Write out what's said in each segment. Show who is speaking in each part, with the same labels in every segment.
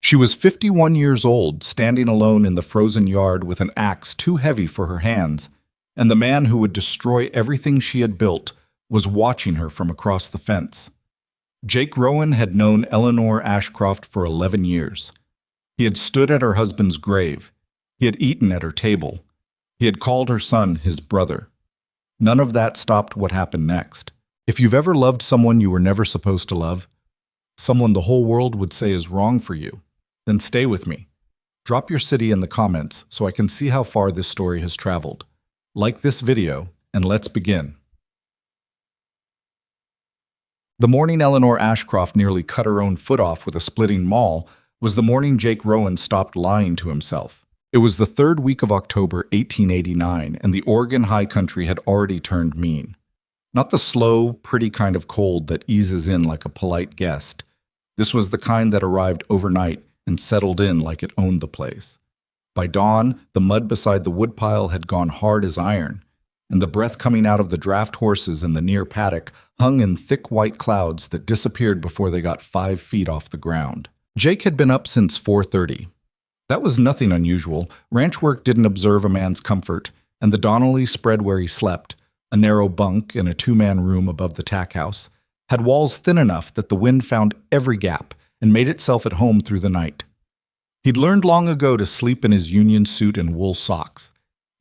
Speaker 1: She was 51 years old, standing alone in the frozen yard with an axe too heavy for her hands, and the man who would destroy everything she had built was watching her from across the fence. Jake Rowan had known Eleanor Ashcroft for 11 years. He had stood at her husband's grave. He had eaten at her table. He had called her son his brother. None of that stopped what happened next. If you've ever loved someone you were never supposed to love, someone the whole world would say is wrong for you, then stay with me. Drop your city in the comments so I can see how far this story has traveled. Like this video, and let's begin. The morning Eleanor Ashcroft nearly cut her own foot off with a splitting maul was the morning Jake Rowan stopped lying to himself. It was the third week of October 1889, and the Oregon high country had already turned mean. Not the slow, pretty kind of cold that eases in like a polite guest. This was the kind that arrived overnight and settled in like it owned the place. By dawn, the mud beside the woodpile had gone hard as iron, and the breath coming out of the draft horses in the near paddock hung in thick white clouds that disappeared before they got 5 feet off the ground. Jake had been up since 4:30. That was nothing unusual. Ranch work didn't observe a man's comfort, and the Donnelly spread where he slept, a narrow bunk in a 2-man room above the tack house, had walls thin enough that the wind found every gap and made itself at home through the night. He'd learned long ago to sleep in his union suit and wool socks.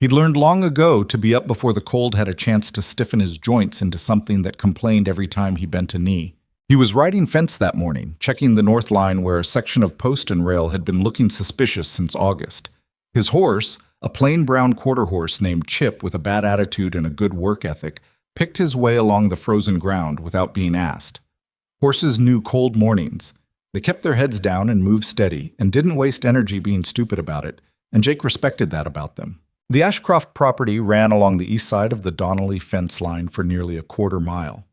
Speaker 1: He'd learned long ago to be up before the cold had a chance to stiffen his joints into something that complained every time he bent a knee. He was riding fence that morning, checking the north line where a section of post and rail had been looking suspicious since August. His horse, a plain brown quarter horse named Chip with a bad attitude and a good work ethic, picked his way along the frozen ground without being asked. Horses knew cold mornings. They kept their heads down and moved steady, and didn't waste energy being stupid about it, and Jake respected that about them. The Ashcroft property ran along the east side of the Donnelly fence line for nearly a quarter mile.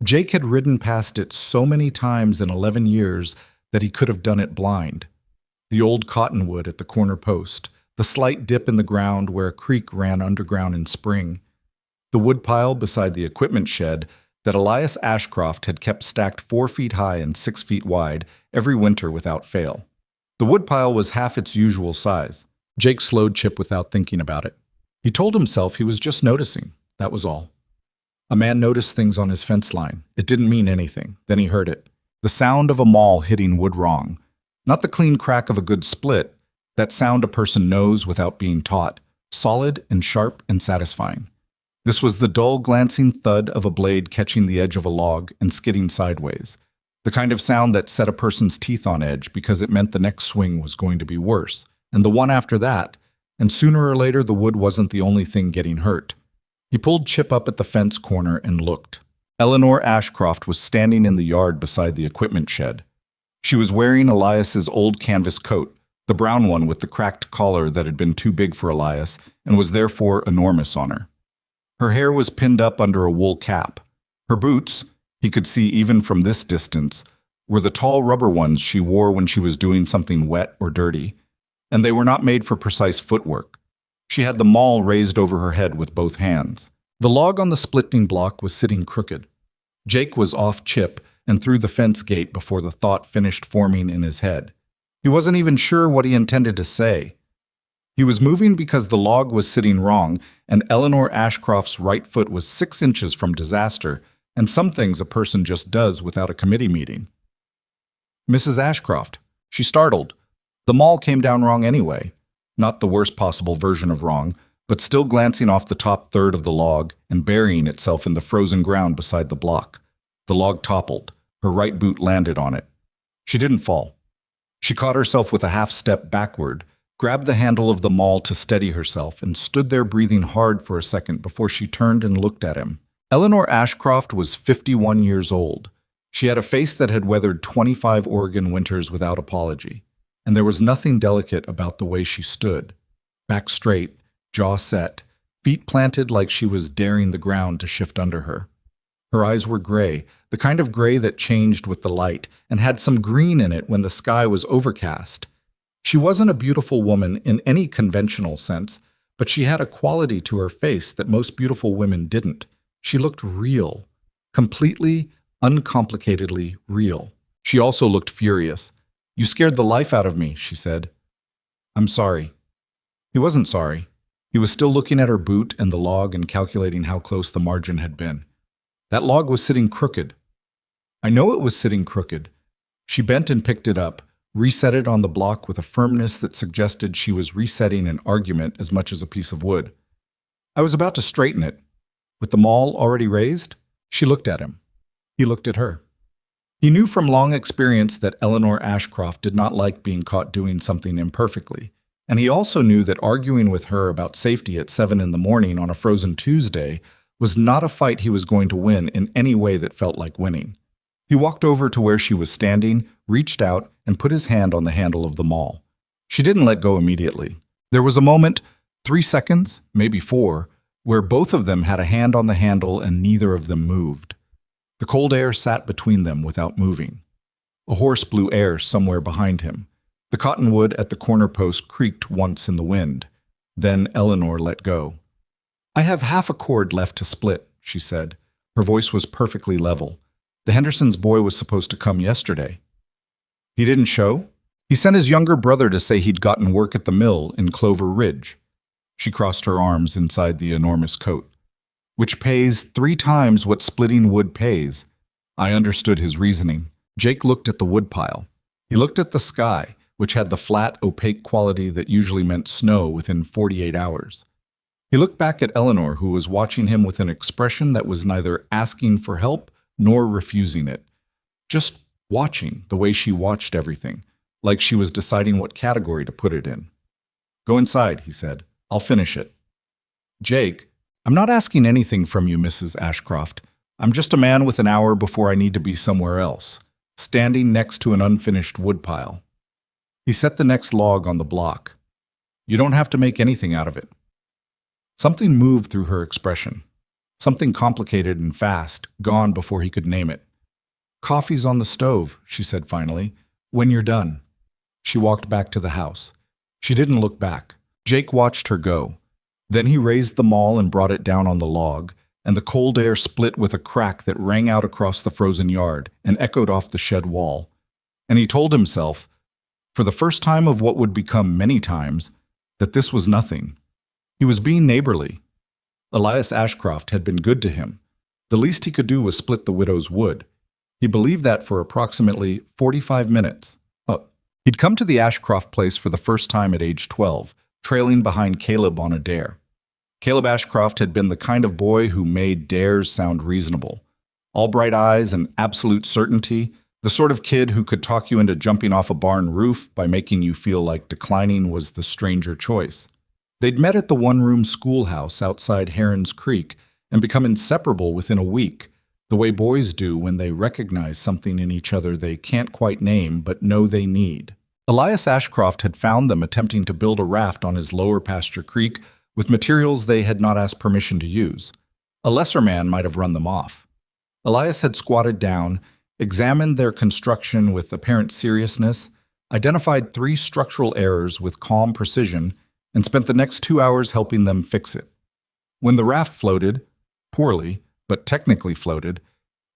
Speaker 1: Jake had ridden past it so many times in 11 years that he could have done it blind. The old cottonwood at the corner post, the slight dip in the ground where a creek ran underground in spring, the woodpile beside the equipment shed that Elias Ashcroft had kept stacked 4 feet high and 6 feet wide every winter without fail. The woodpile was half its usual size. Jake slowed Chip without thinking about it. He told himself he was just noticing, that was all. A man noticed things on his fence line. It didn't mean anything. Then he heard it. The sound of a maul hitting wood wrong. Not the clean crack of a good split. That sound a person knows without being taught. Solid and sharp and satisfying. This was the dull, glancing thud of a blade catching the edge of a log and skidding sideways. The kind of sound that set a person's teeth on edge because it meant the next swing was going to be worse. And the one after that. And sooner or later, the wood wasn't the only thing getting hurt. He pulled Chip up at the fence corner and looked. Eleanor Ashcroft was standing in the yard beside the equipment shed. She was wearing Elias's old canvas coat, the brown one with the cracked collar that had been too big for Elias and was therefore enormous on her. Her hair was pinned up under a wool cap. Her boots, he could see even from this distance, were the tall rubber ones she wore when she was doing something wet or dirty, and they were not made for precise footwork. She had the maul raised over her head with both hands. The log on the splitting block was sitting crooked. Jake was off Chip and through the fence gate before the thought finished forming in his head. He wasn't even sure what he intended to say. He was moving because the log was sitting wrong, and Eleanor Ashcroft's right foot was 6 inches from disaster, and some things a person just does without a committee meeting. Mrs. Ashcroft, she startled. The maul came down wrong anyway. Not the worst possible version of wrong, but still glancing off the top third of the log and burying itself in the frozen ground beside the block. The log toppled. Her right boot landed on it. She didn't fall. She caught herself with a half step backward, grabbed the handle of the maul to steady herself, and stood there breathing hard for a second before she turned and looked at him. Eleanor Ashcroft was 51 years old. She had a face that had weathered 25 Oregon winters without apology. And there was nothing delicate about the way she stood. Back straight, jaw set, feet planted like she was daring the ground to shift under her. Her eyes were gray, the kind of gray that changed with the light and had some green in it when the sky was overcast. She wasn't a beautiful woman in any conventional sense, but she had a quality to her face that most beautiful women didn't. She looked real, completely, uncomplicatedly real. She also looked furious. "You scared the life out of me," she said. "I'm sorry." He wasn't sorry. He was still looking at her boot and the log and calculating how close the margin had been. That log was sitting crooked. I know it was sitting crooked. She bent and picked it up, reset it on the block with a firmness that suggested she was resetting an argument as much as a piece of wood. I was about to straighten it. With the maul already raised, she looked at him. He looked at her. He knew from long experience that Eleanor Ashcroft did not like being caught doing something imperfectly, and he also knew that arguing with her about safety at 7 in the morning on a frozen Tuesday was not a fight he was going to win in any way that felt like winning. He walked over to where she was standing, reached out, and put his hand on the handle of the maul. She didn't let go immediately. There was a moment, 3 seconds, maybe 4, where both of them had a hand on the handle and neither of them moved. The cold air sat between them without moving. A horse blew air somewhere behind him. The cottonwood at the corner post creaked once in the wind. Then Eleanor let go. "I have half a cord left to split," she said. Her voice was perfectly level. "The Henderson's boy was supposed to come yesterday." "He didn't show?" "He sent his younger brother to say he'd gotten work at the mill in Clover Ridge." She crossed her arms inside the enormous coat. "Which pays 3 times what splitting wood pays." I understood his reasoning. Jake looked at the woodpile. He looked at the sky, which had the flat, opaque quality that usually meant snow within 48 hours. He looked back at Eleanor, who was watching him with an expression that was neither asking for help nor refusing it. Just watching the way she watched everything, like she was deciding what category to put it in. "Go inside," he said. "I'll finish it." "Jake, I'm not asking anything from you, Mrs. Ashcroft. I'm just a man with an hour before I need to be somewhere else, standing next to an unfinished woodpile." He set the next log on the block. "You don't have to make anything out of it." Something moved through her expression. Something complicated and fast, gone before he could name it. "Coffee's on the stove," she said finally. "When you're done." She walked back to the house. She didn't look back. Jake watched her go. Then he raised the maul and brought it down on the log, and the cold air split with a crack that rang out across the frozen yard and echoed off the shed wall. And he told himself, for the first time of what would become many times, that this was nothing. He was being neighborly. Elias Ashcroft had been good to him. The least he could do was split the widow's wood. He believed that for approximately 45 minutes. He'd come to the Ashcroft place for the first time at age 12, trailing behind Caleb on a dare. Caleb Ashcroft had been the kind of boy who made dares sound reasonable. All bright eyes and absolute certainty, the sort of kid who could talk you into jumping off a barn roof by making you feel like declining was the stranger choice. They'd met at the one-room schoolhouse outside Heron's Creek and become inseparable within a week, the way boys do when they recognize something in each other they can't quite name but know they need. Elias Ashcroft had found them attempting to build a raft on his lower pasture creek with materials they had not asked permission to use. A lesser man might have run them off. Elias had squatted down, examined their construction with apparent seriousness, identified 3 structural errors with calm precision, and spent the next 2 hours helping them fix it. When the raft floated, poorly, but technically floated,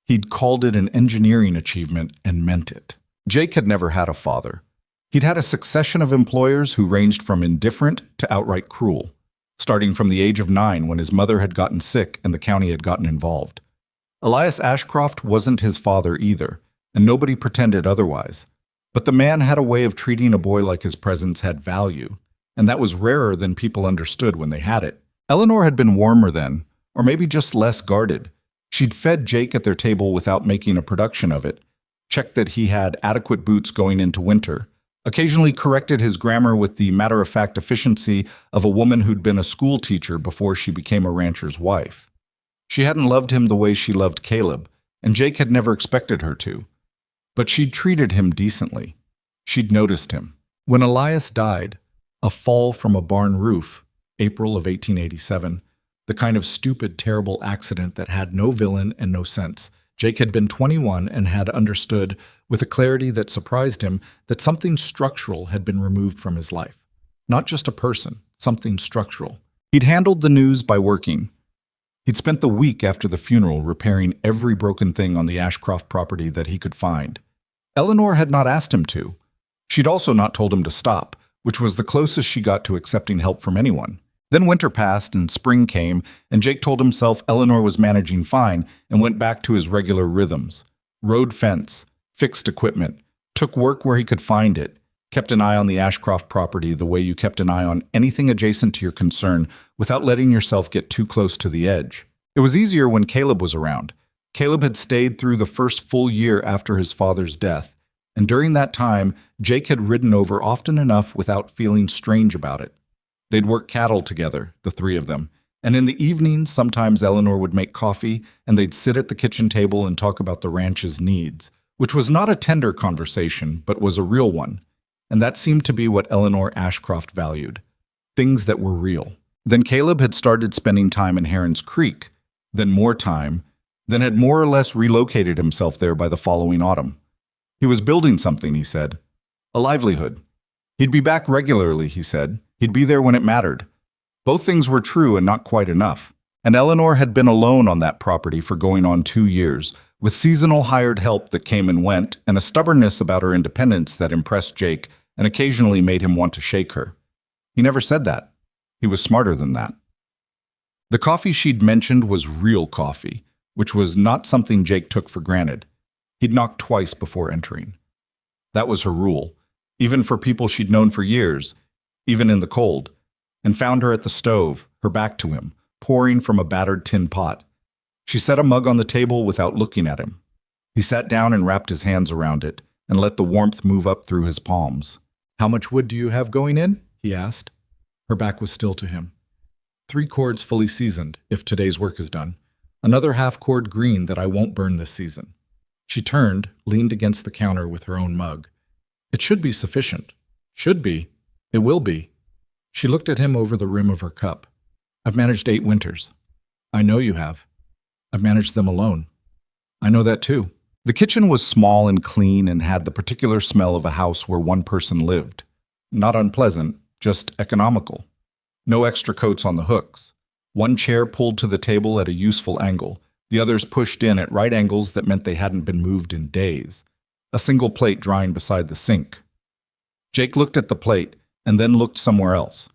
Speaker 1: he'd called it an engineering achievement and meant it. Jake had never had a father. He'd had a succession of employers who ranged from indifferent to outright cruel, starting from the age of 9 when his mother had gotten sick and the county had gotten involved. Elias Ashcroft wasn't his father either, and nobody pretended otherwise. But the man had a way of treating a boy like his presence had value, and that was rarer than people understood when they had it. Eleanor had been warmer then, or maybe just less guarded. She'd fed Jake at their table without making a production of it, checked that he had adequate boots going into winter, occasionally corrected his grammar with the matter-of-fact efficiency of a woman who'd been a school teacher before she became a rancher's wife. She hadn't loved him the way she loved Caleb, and Jake had never expected her to. But she'd treated him decently. She'd noticed him. When Elias died, a fall from a barn roof, April of 1887, the kind of stupid, terrible accident that had no villain and no sense, Jake had been 21 and had understood, with a clarity that surprised him, that something structural had been removed from his life. Not just a person, something structural. He'd handled the news by working. He'd spent the week after the funeral repairing every broken thing on the Ashcroft property that he could find. Eleanor had not asked him to. She'd also not told him to stop, which was the closest she got to accepting help from anyone. Then winter passed and spring came, and Jake told himself Eleanor was managing fine and went back to his regular rhythms. Rode fence, fixed equipment, took work where he could find it, kept an eye on the Ashcroft property the way you kept an eye on anything adjacent to your concern without letting yourself get too close to the edge. It was easier when Caleb was around. Caleb had stayed through the first full year after his father's death, and during that time, Jake had ridden over often enough without feeling strange about it. They'd work cattle together, the three of them, and in the evenings, sometimes Eleanor would make coffee, and they'd sit at the kitchen table and talk about the ranch's needs, which was not a tender conversation, but was a real one. And that seemed to be what Eleanor Ashcroft valued, things that were real. Then Caleb had started spending time in Heron's Creek, then more time, then had more or less relocated himself there by the following autumn. He was building something, he said. A livelihood. He'd be back regularly, he said. He'd be there when it mattered. Both things were true and not quite enough. And Eleanor had been alone on that property for going on 2 years, with seasonal hired help that came and went, and a stubbornness about her independence that impressed Jake and occasionally made him want to shake her. He never said that. He was smarter than that. The coffee she'd mentioned was real coffee, which was not something Jake took for granted. He'd knock twice before entering. That was her rule, even for people she'd known for years, even in the cold, and found her at the stove, her back to him, pouring from a battered tin pot. She set a mug on the table without looking at him. He sat down and wrapped his hands around it and let the warmth move up through his palms. "How much wood do you have going in?" he asked. Her back was still to him. 3 cords fully seasoned, if today's work is done. Another half-cord green that I won't burn this season. She turned, leaned against the counter with her own mug. "It should be sufficient." "Should be. It will be." She looked at him over the rim of her cup. "I've managed 8 winters." "I know you have. I've managed them alone." "I know that too." The kitchen was small and clean and had the particular smell of a house where one person lived. Not unpleasant, just economical. No extra coats on the hooks. One chair pulled to the table at a useful angle, the others pushed in at right angles that meant they hadn't been moved in days. A single plate drying beside the sink. Jake looked at the plate and then looked somewhere else.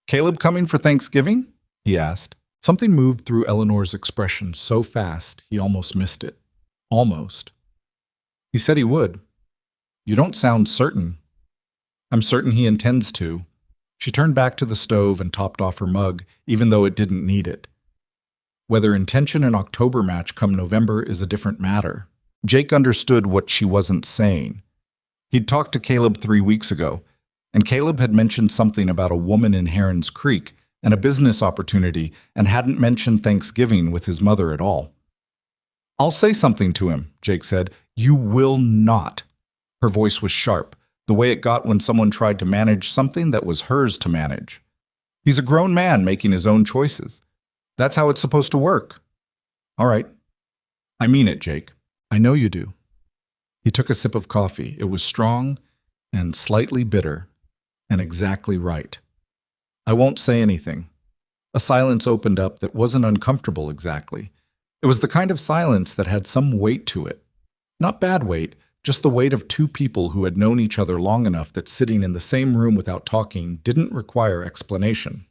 Speaker 1: "Caleb coming for Thanksgiving?" he asked. Something moved through Eleanor's expression so fast he almost missed it. Almost. "He said he would." "You don't sound certain." "I'm certain he intends to." She turned back to the stove and topped off her mug, even though it didn't need it. Whether intention and October match come November is a different matter. Jake understood what she wasn't saying. He'd talked to Caleb 3 weeks ago, and Caleb had mentioned something about a woman in Heron's Creek and a business opportunity and hadn't mentioned Thanksgiving with his mother at all. "I'll say something to him," Jake said. "You will not." Her voice was sharp, the way it got when someone tried to manage something that was hers to manage. "He's a grown man making his own choices. That's how it's supposed to work." "All right." "I mean it, Jake." "I know you do." He took a sip of coffee. It was strong and slightly bitter and exactly right. "I won't say anything." A silence opened up that wasn't uncomfortable exactly. It was the kind of silence that had some weight to it. Not bad weight, just the weight of 2 people who had known each other long enough that sitting in the same room without talking didn't require explanation.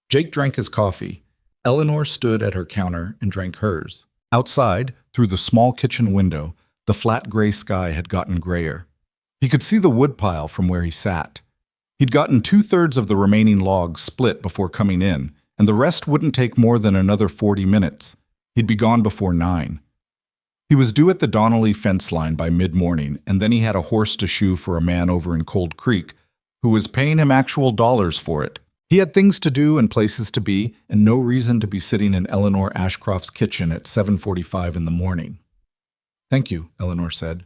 Speaker 1: Jake drank his coffee. Eleanor stood at her counter and drank hers. Outside, through the small kitchen window, the flat gray sky had gotten grayer. He could see the woodpile from where he sat. He'd gotten 2/3 of the remaining logs split before coming in, and the rest wouldn't take more than another 40 minutes. He'd be gone before 9. He was due at the Donnelly fence line by mid-morning, and then he had a horse to shoe for a man over in Cold Creek who was paying him actual dollars for it. He had things to do and places to be, and no reason to be sitting in Eleanor Ashcroft's kitchen at 7:45 in the morning. "Thank you," Eleanor said.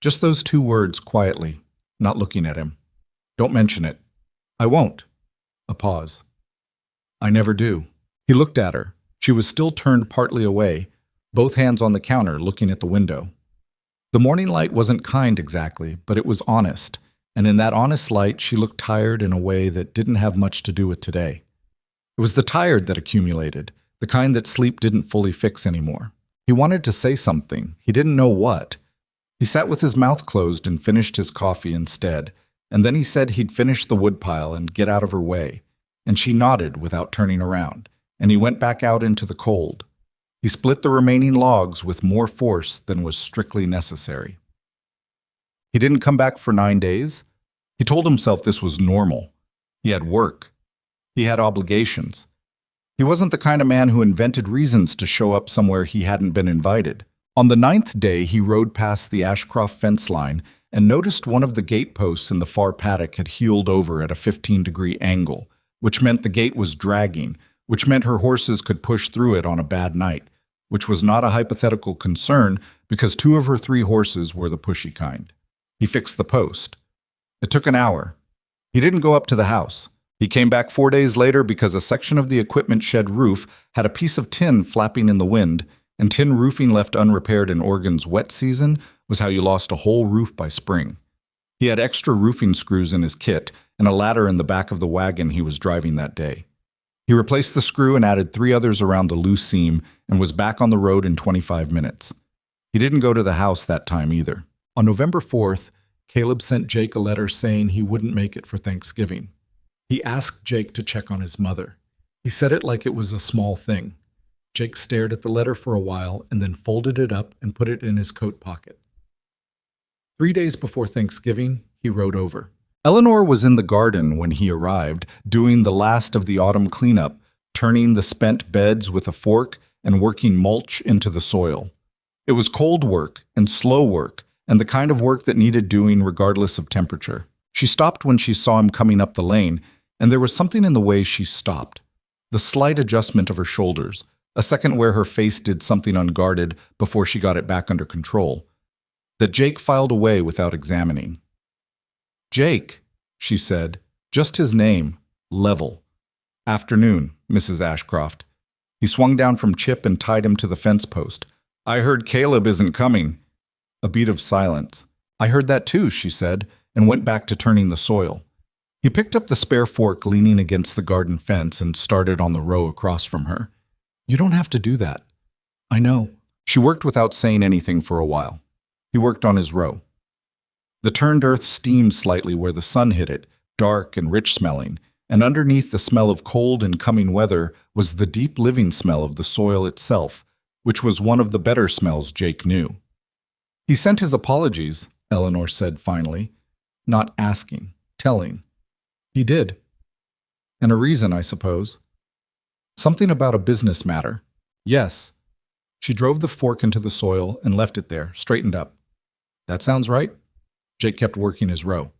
Speaker 1: Just those 2 words quietly, not looking at him. "Don't mention it." "I won't." A pause. "I never do." He looked at her. She was still turned partly away, both hands on the counter looking at the window. The morning light wasn't kind exactly, but it was honest, and in that honest light she looked tired in a way that didn't have much to do with today. It was the tired that accumulated, the kind that sleep didn't fully fix anymore. He wanted to say something. He didn't know what. He sat with his mouth closed and finished his coffee instead, and then he said he'd finish the woodpile and get out of her way, and she nodded without turning around, and he went back out into the cold. He split the remaining logs with more force than was strictly necessary. He didn't come back for 9 days. He told himself this was normal. He had work. He had obligations. He wasn't the kind of man who invented reasons to show up somewhere he hadn't been invited. On the 9th day, he rode past the Ashcroft fence line and noticed one of the gate posts in the far paddock had heeled over at a 15-degree angle, which meant the gate was dragging, which meant her horses could push through it on a bad night, which was not a hypothetical concern because 2 of her 3 horses were the pushy kind. He fixed the post. It took an hour. He didn't go up to the house. He came back 4 days later because a section of the equipment shed roof had a piece of tin flapping in the wind, and tin roofing left unrepaired in Oregon's wet season was how you lost a whole roof by spring. He had extra roofing screws in his kit and a ladder in the back of the wagon he was driving that day. He replaced the screw and added 3 others around the loose seam and was back on the road in 25 minutes. He didn't go to the house that time either. On November 4th, Caleb sent Jake a letter saying he wouldn't make it for Thanksgiving. He asked Jake to check on his mother. He said it like it was a small thing. Jake stared at the letter for a while and then folded it up and put it in his coat pocket. 3 days before Thanksgiving, he rode over. Eleanor was in the garden when he arrived, doing the last of the autumn cleanup, turning the spent beds with a fork and working mulch into the soil. It was cold work and slow work, and the kind of work that needed doing regardless of temperature. She stopped when she saw him coming up the lane, and there was something in the way she stopped. The slight adjustment of her shoulders, a second where her face did something unguarded before she got it back under control, that Jake filed away without examining. "Jake," she said, just his name, level. "Afternoon, Mrs. Ashcroft." He swung down from Chip and tied him to the fence post. "I heard Caleb isn't coming." A beat of silence. "I heard that too," she said, and went back to turning the soil. He picked up the spare fork leaning against the garden fence and started on the row across from her. "You don't have to do that." "I know." She worked without saying anything for a while. He worked on his row. The turned earth steamed slightly where the sun hit it, dark and rich-smelling, and underneath the smell of cold and coming weather was the deep living smell of the soil itself, which was one of the better smells Jake knew. "He sent his apologies," Eleanor said finally, not asking, telling. "He did. And a reason, I suppose. Something about a business matter." "Yes." She drove the fork into the soil and left it there, straightened up. "That sounds right." Jake kept working his row.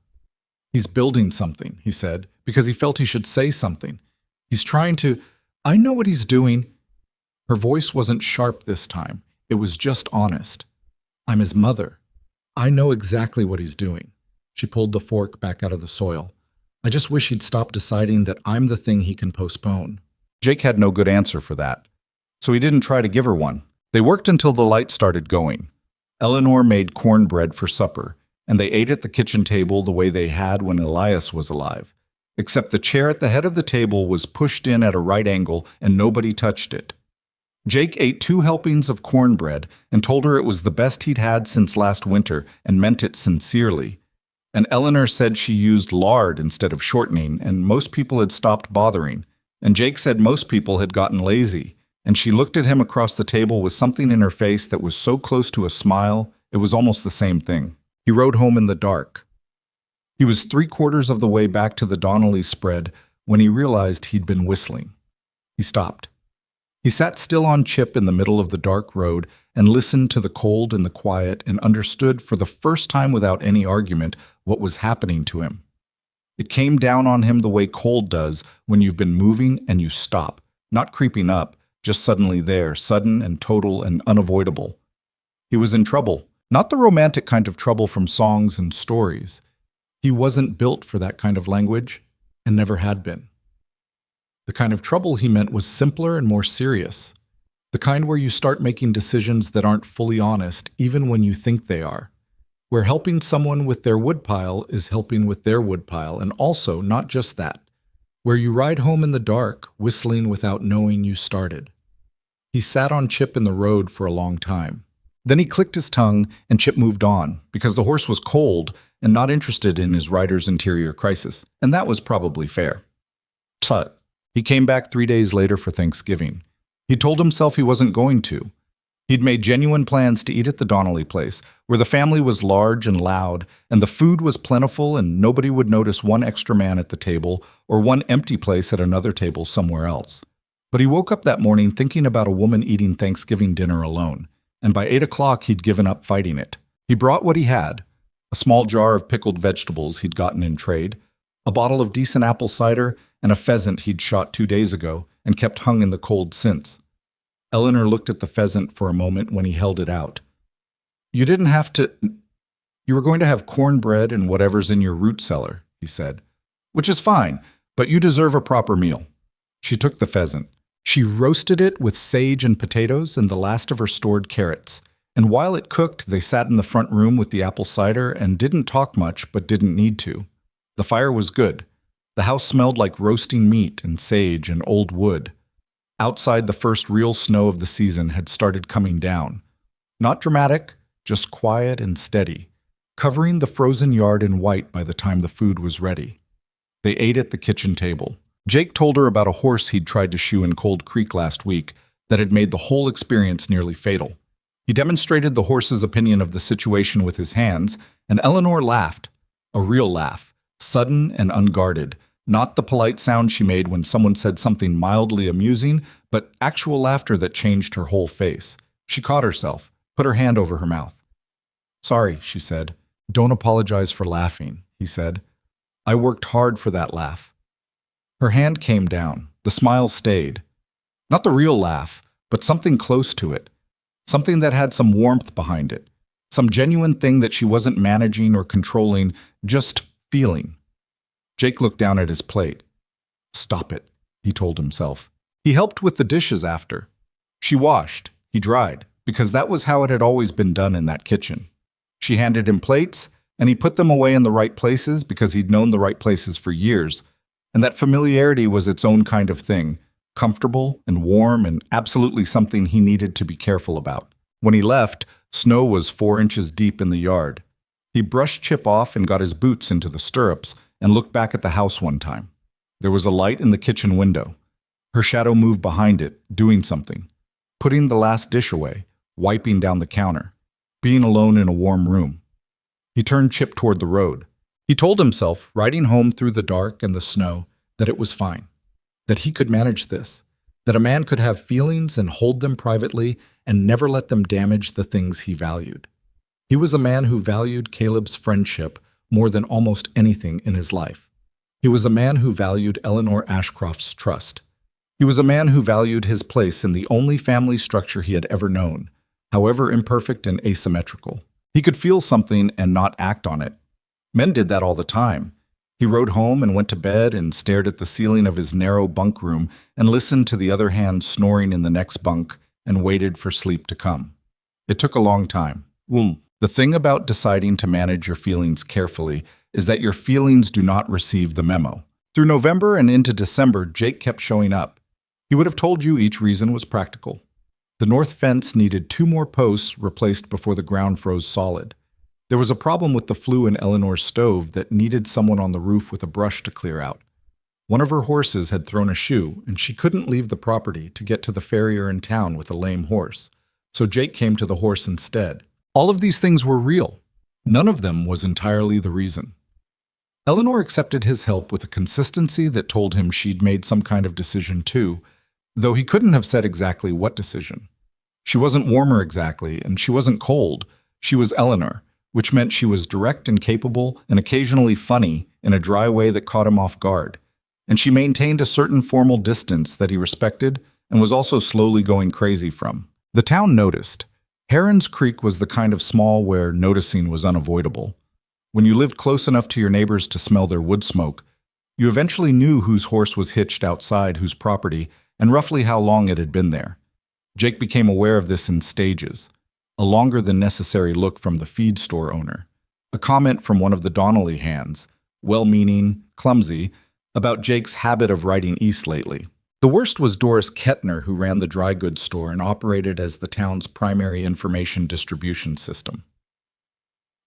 Speaker 1: "He's building something," he said, because he felt he should say something. "He's trying to— I know what he's doing." Her voice wasn't sharp this time. It was just honest. "I'm his mother. I know exactly what he's doing." She pulled the fork back out of the soil. "I just wish he'd stop deciding that I'm the thing he can postpone." Jake had no good answer for that, so he didn't try to give her one. They worked until the light started going. Eleanor made cornbread for supper, and they ate at the kitchen table the way they had when Elias was alive, except the chair at the head of the table was pushed in at a right angle and nobody touched it. Jake ate 2 helpings of cornbread and told her it was the best he'd had since last winter and meant it sincerely. And Eleanor said she used lard instead of shortening, and most people had stopped bothering. And Jake said most people had gotten lazy, and she looked at him across the table with something in her face that was so close to a smile, it was almost the same thing. He rode home in the dark. He was 3/4 of the way back to the Donnelly spread when he realized he'd been whistling. He stopped. He sat still on Chip in the middle of the dark road and listened to the cold and the quiet and understood for the first time without any argument what was happening to him. It came down on him the way cold does when you've been moving and you stop, not creeping up, just suddenly there, sudden and total and unavoidable. He was in trouble, not the romantic kind of trouble from songs and stories. He wasn't built for that kind of language and never had been. The kind of trouble he meant was simpler and more serious. The kind where you start making decisions that aren't fully honest even when you think they are. Where helping someone with their woodpile is helping with their woodpile, and also not just that. Where you ride home in the dark, whistling without knowing you started. He sat on Chip in the road for a long time. Then he clicked his tongue, and Chip moved on, because the horse was cold and not interested in his rider's interior crisis, and that was probably fair. Tut. He came back 3 days later for Thanksgiving. He told himself he wasn't going to. He'd made genuine plans to eat at the Donnelly place, where the family was large and loud, and the food was plentiful, and nobody would notice one extra man at the table or one empty place at another table somewhere else. But he woke up that morning thinking about a woman eating Thanksgiving dinner alone, and by 8 o'clock he'd given up fighting it. He brought what he had: a small jar of pickled vegetables he'd gotten in trade, a bottle of decent apple cider, and a pheasant he'd shot 2 days ago and kept hung in the cold since. Eleanor looked at the pheasant for a moment when he held it out. "You didn't have to. You were going to have cornbread and whatever's in your root cellar," he said. "Which is fine, but you deserve a proper meal." She took the pheasant. She roasted it with sage and potatoes and the last of her stored carrots. And while it cooked, they sat in the front room with the apple cider and didn't talk much but didn't need to. The fire was good. The house smelled like roasting meat and sage and old wood. Outside, the first real snow of the season had started coming down. Not dramatic, just quiet and steady, covering the frozen yard in white by the time the food was ready. They ate at the kitchen table. Jake told her about a horse he'd tried to shoe in Cold Creek last week that had made the whole experience nearly fatal. He demonstrated the horse's opinion of the situation with his hands, and Eleanor laughed. A real laugh, sudden and unguarded. Not the polite sound she made when someone said something mildly amusing, but actual laughter that changed her whole face. She caught herself, put her hand over her mouth. "Sorry," she said. "Don't apologize for laughing," he said. "I worked hard for that laugh." Her hand came down. The smile stayed. Not the real laugh, but something close to it. Something that had some warmth behind it. Some genuine thing that she wasn't managing or controlling, just feeling. Jake looked down at his plate. "Stop it," he told himself. He helped with the dishes after. She washed, he dried, because that was how it had always been done in that kitchen. She handed him plates, and he put them away in the right places because he'd known the right places for years, and that familiarity was its own kind of thing, comfortable and warm and absolutely something he needed to be careful about. When he left, snow was 4 inches deep in the yard. He brushed Chip off and got his boots into the stirrups and looked back at the house one time. There was a light in the kitchen window. Her shadow moved behind it, doing something, putting the last dish away, wiping down the counter, being alone in a warm room. He turned Chip toward the road. He told himself, riding home through the dark and the snow, that it was fine, that he could manage this, that a man could have feelings and hold them privately and never let them damage the things he valued. He was a man who valued Caleb's friendship more than almost anything in his life. He was a man who valued Eleanor Ashcroft's trust. He was a man who valued his place in the only family structure he had ever known, however imperfect and asymmetrical. He could feel something and not act on it. Men did that all the time. He rode home and went to bed and stared at the ceiling of his narrow bunk room and listened to the other hand snoring in the next bunk and waited for sleep to come. It took a long time. The thing about deciding to manage your feelings carefully is that your feelings do not receive the memo. Through November and into December, Jake kept showing up. He would have told you each reason was practical. The north fence needed 2 more posts replaced before the ground froze solid. There was a problem with the flue in Eleanor's stove that needed someone on the roof with a brush to clear out. One of her horses had thrown a shoe, and she couldn't leave the property to get to the farrier in town with a lame horse. So Jake came to the horse instead. All of these things were real. None of them was entirely the reason. Eleanor accepted his help with a consistency that told him she'd made some kind of decision too, though he couldn't have said exactly what decision. She wasn't warmer exactly, and she wasn't cold. She was Eleanor, which meant she was direct and capable and occasionally funny in a dry way that caught him off guard. And she maintained a certain formal distance that he respected and was also slowly going crazy from. The town noticed. Heron's Creek was the kind of small where noticing was unavoidable. When you lived close enough to your neighbors to smell their wood smoke, you eventually knew whose horse was hitched outside whose property and roughly how long it had been there. Jake became aware of this in stages. A longer than necessary look from the feed store owner. A comment from one of the Donnelly hands, well-meaning, clumsy, about Jake's habit of riding east lately. The worst was Doris Kettner, who ran the dry goods store and operated as the town's primary information distribution system.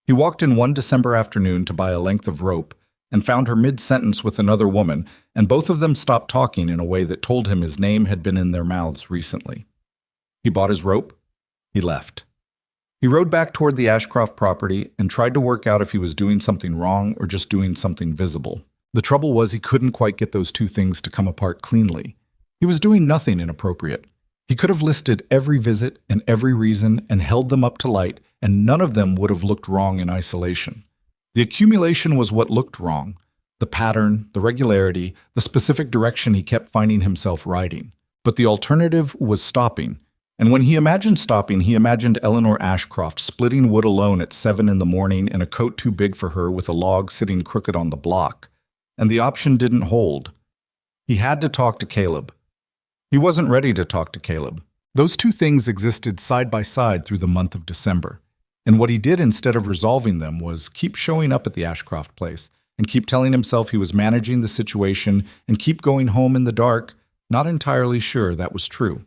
Speaker 1: He walked in one December afternoon to buy a length of rope and found her mid-sentence with another woman, and both of them stopped talking in a way that told him his name had been in their mouths recently. He bought his rope. He left. He rode back toward the Ashcroft property and tried to work out if he was doing something wrong or just doing something visible. The trouble was he couldn't quite get those two things to come apart cleanly. He was doing nothing inappropriate. He could have listed every visit and every reason and held them up to light, and none of them would have looked wrong in isolation. The accumulation was what looked wrong. The pattern, the regularity, the specific direction he kept finding himself riding. But the alternative was stopping. And when he imagined stopping, he imagined Eleanor Ashcroft splitting wood alone at 7 in the morning in a coat too big for her with a log sitting crooked on the block. And the option didn't hold. He had to talk to Caleb. He wasn't ready to talk to Caleb. Those two things existed side by side through the month of December. And what he did instead of resolving them was keep showing up at the Ashcroft place and keep telling himself he was managing the situation and keep going home in the dark, not entirely sure that was true.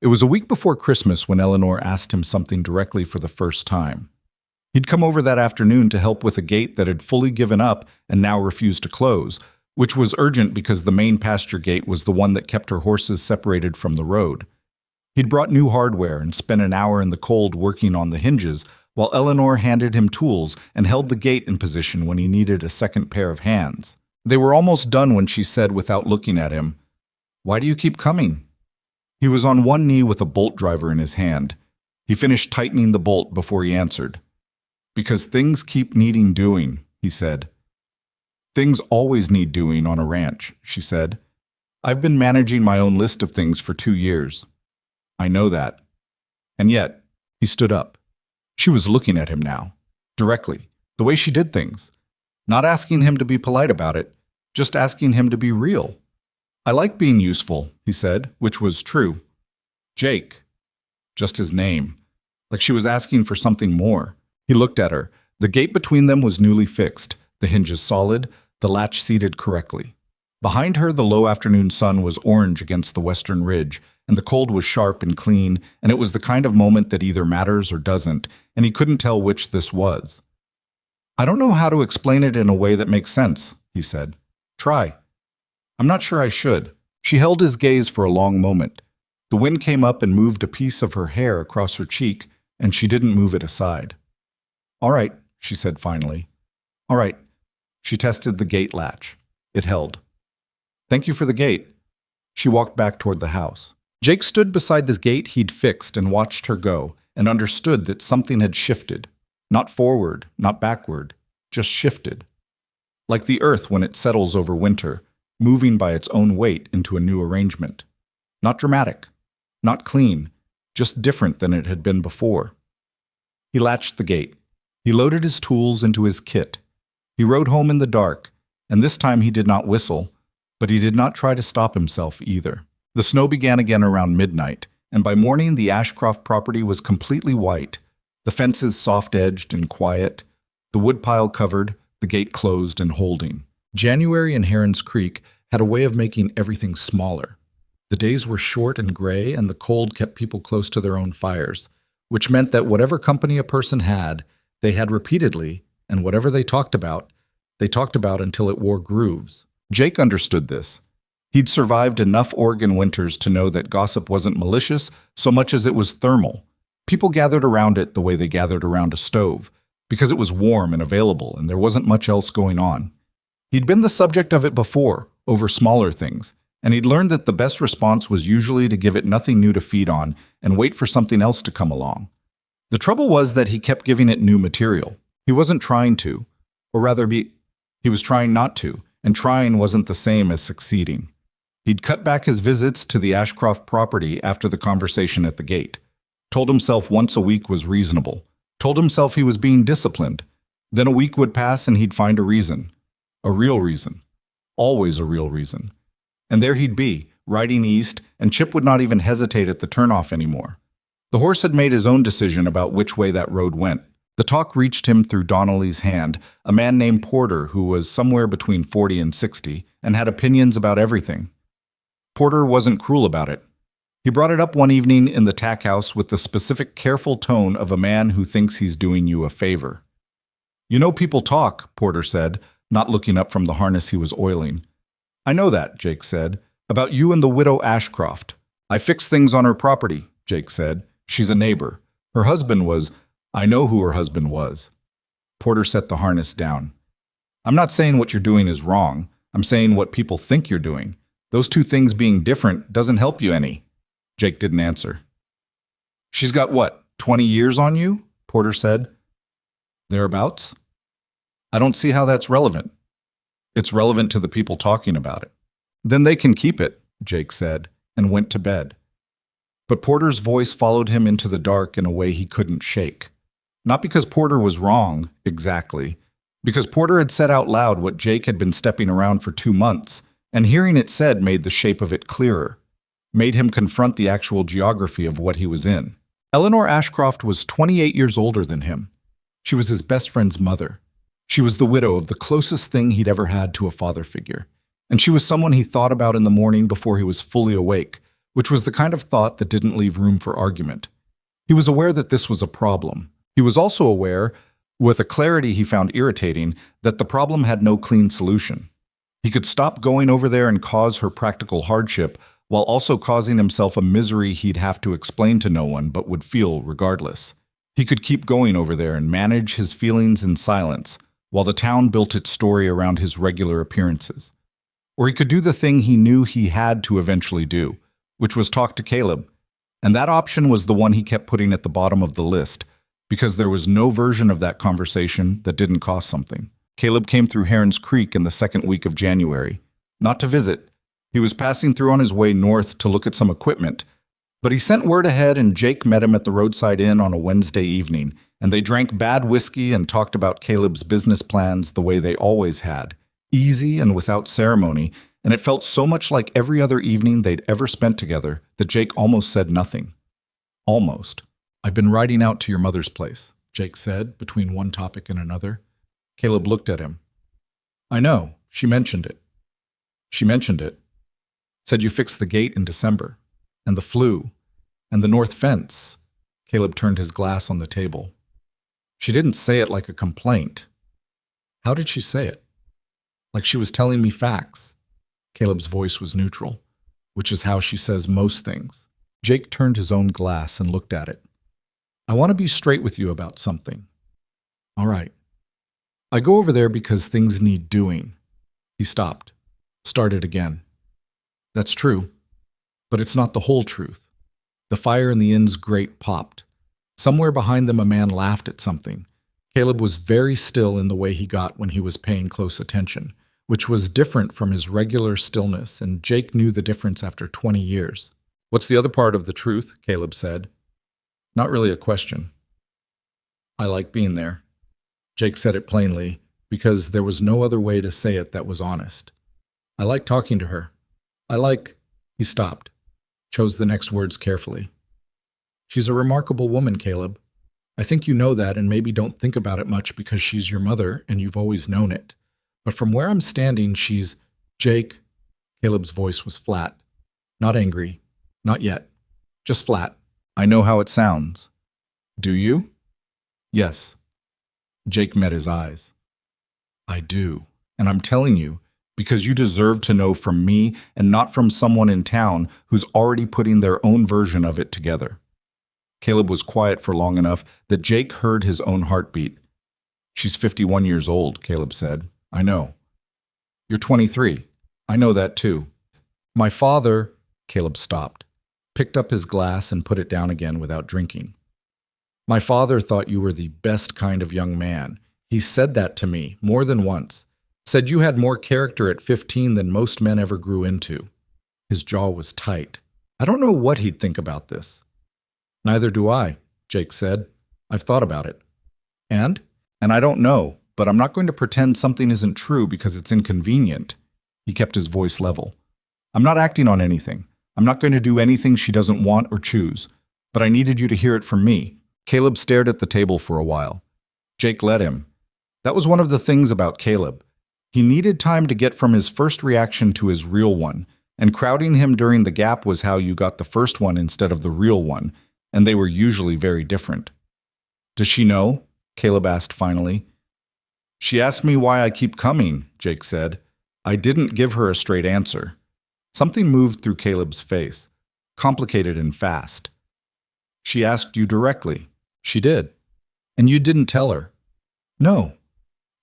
Speaker 1: It was a week before Christmas when Eleanor asked him something directly for the first time. He'd come over that afternoon to help with a gate that had fully given up and now refused to close, which was urgent because the main pasture gate was the one that kept her horses separated from the road. He'd brought new hardware and spent an hour in the cold working on the hinges, while Eleanor handed him tools and held the gate in position when he needed a second pair of hands. They were almost done when she said without looking at him, "Why do you keep coming?" He was on one knee with a bolt driver in his hand. He finished tightening the bolt before he answered. "Because things keep needing doing," he said. "Things always need doing on a ranch," she said. "I've been managing my own list of things for 2 years. I know that." And yet, he stood up. She was looking at him now, directly, the way she did things. Not asking him to be polite about it, just asking him to be real. "I like being useful," he said, which was true. "Jake." Just his name. Like she was asking for something more. He looked at her. The gate between them was newly fixed, the hinges solid, the latch seated correctly. Behind her, the low afternoon sun was orange against the western ridge, and the cold was sharp and clean, and it was the kind of moment that either matters or doesn't, and he couldn't tell which this was. "I don't know how to explain it in a way that makes sense," he said. "Try." "I'm not sure I should." She held his gaze for a long moment. The wind came up and moved a piece of her hair across her cheek, and she didn't move it aside. "All right," she said finally. "All right." She tested the gate latch. It held. "Thank you for the gate." She walked back toward the house. Jake stood beside the gate he'd fixed and watched her go, and understood that something had shifted. Not forward, not backward, just shifted. Like the earth when it settles over winter, moving by its own weight into a new arrangement. Not dramatic, not clean, just different than it had been before. He latched the gate. He loaded his tools into his kit. He rode home in the dark, and this time he did not whistle, but he did not try to stop himself either. The snow began again around midnight, and by morning the Ashcroft property was completely white, the fences soft-edged and quiet, the woodpile covered, the gate closed and holding. January in Heron's Creek had a way of making everything smaller. The days were short and gray, and the cold kept people close to their own fires, which meant that whatever company a person had, they had repeatedly, and whatever they talked about until it wore grooves. Jake understood this. He'd survived enough Oregon winters to know that gossip wasn't malicious so much as it was thermal. People gathered around it the way they gathered around a stove, because it was warm and available and there wasn't much else going on. He'd been the subject of it before, over smaller things, and he'd learned that the best response was usually to give it nothing new to feed on and wait for something else to come along. The trouble was that he kept giving it new material. He wasn't trying to, or rather he was trying not to, and trying wasn't the same as succeeding. He'd cut back his visits to the Ashcroft property after the conversation at the gate. Told himself once a week was reasonable. Told himself he was being disciplined. Then a week would pass and he'd find a reason. A real reason. Always a real reason. And there he'd be, riding east, and Chip would not even hesitate at the turnoff anymore. The horse had made his own decision about which way that road went. The talk reached him through Donnelly's hand, a man named Porter who was somewhere between 40 and 60 and had opinions about everything. Porter wasn't cruel about it. He brought it up one evening in the tack house with the specific, careful tone of a man who thinks he's doing you a favor. "You know people talk," Porter said, not looking up from the harness he was oiling. "I know that," Jake said, "about you and the widow Ashcroft. I fixed things on her property," Jake said. "She's a neighbor. Her husband was— I know who her husband was." Porter set the harness down. "I'm not saying what you're doing is wrong. I'm saying what people think you're doing. Those two things being different doesn't help you any." Jake didn't answer. "She's got what, 20 years on you?" Porter said. "Thereabouts." "I don't see how that's relevant." "It's relevant to the people talking about it." "Then they can keep it," Jake said, and went to bed. But Porter's voice followed him into the dark in a way he couldn't shake. Not because Porter was wrong, exactly. Because Porter had said out loud what Jake had been stepping around for 2 months, and hearing it said made the shape of it clearer, made him confront the actual geography of what he was in. Eleanor Ashcroft was 28 years older than him. She was his best friend's mother. She was the widow of the closest thing he'd ever had to a father figure. And she was someone he thought about in the morning before he was fully awake, which was the kind of thought that didn't leave room for argument. He was aware that this was a problem. He was also aware, with a clarity he found irritating, that the problem had no clean solution. He could stop going over there and cause her practical hardship, while also causing himself a misery he'd have to explain to no one but would feel regardless. He could keep going over there and manage his feelings in silence, while the town built its story around his regular appearances. Or he could do the thing he knew he had to eventually do, which was talk to Caleb. And that option was the one he kept putting at the bottom of the list, because there was no version of that conversation that didn't cost something. Caleb came through Heron's Creek in the second week of January. Not to visit. He was passing through on his way north to look at some equipment. But he sent word ahead, and Jake met him at the roadside inn on a Wednesday evening, and they drank bad whiskey and talked about Caleb's business plans the way they always had, easy and without ceremony, and it felt so much like every other evening they'd ever spent together that Jake almost said nothing. Almost. "I've been riding out to your mother's place," Jake said, between one topic and another. Caleb looked at him. "I know. She mentioned it." "She mentioned it. Said you fixed the gate in December. And the flu. And the north fence." Caleb turned his glass on the table. "She didn't say it like a complaint." "How did she say it?" "Like she was telling me facts." Caleb's voice was neutral, which is how she says most things. Jake turned his own glass and looked at it. "I want to be straight with you about something." "All right." "I go over there because things need doing." He stopped. Started again. "That's true. But it's not the whole truth." The fire in the inn's grate popped. Somewhere behind them a man laughed at something. Caleb was very still in the way he got when he was paying close attention, which was different from his regular stillness, and Jake knew the difference after 20 years. "What's the other part of the truth?" Caleb said. "Not really a question." "I like being there." Jake said it plainly, because there was no other way to say it that was honest. "I like talking to her. I like—" He stopped, chose the next words carefully. "She's a remarkable woman, Caleb. I think you know that and maybe don't think about it much because she's your mother and you've always known it. But from where I'm standing, she's—" "Jake," Caleb's voice was flat. Not angry. Not yet. Just flat. "I know how it sounds." "Do you?" "Yes." Jake met his eyes. "I do. And I'm telling you, because you deserve to know from me and not from someone in town who's already putting their own version of it together." Caleb was quiet for long enough that Jake heard his own heartbeat. "She's 51 years old," Caleb said. "I know." "You're 23. I know that too." "My father—" Caleb stopped, picked up his glass and put it down again without drinking. "My father thought you were the best kind of young man. He said that to me more than once. Said you had more character at 15 than most men ever grew into." His jaw was tight. "I don't know what he'd think about this." "Neither do I," Jake said. "I've thought about it." And I don't know, but I'm not going to pretend something isn't true because it's inconvenient." He kept his voice level. "I'm not acting on anything. I'm not going to do anything she doesn't want or choose. But I needed you to hear it from me." Caleb stared at the table for a while. Jake let him. That was one of the things about Caleb. He needed time to get from his first reaction to his real one, and crowding him during the gap was how you got the first one instead of the real one, and they were usually very different. Does she know? Caleb asked finally. She asked me why I keep coming, Jake said. I didn't give her a straight answer. Something moved through Caleb's face, complicated and fast. She asked you directly. She did. And you didn't tell her. No.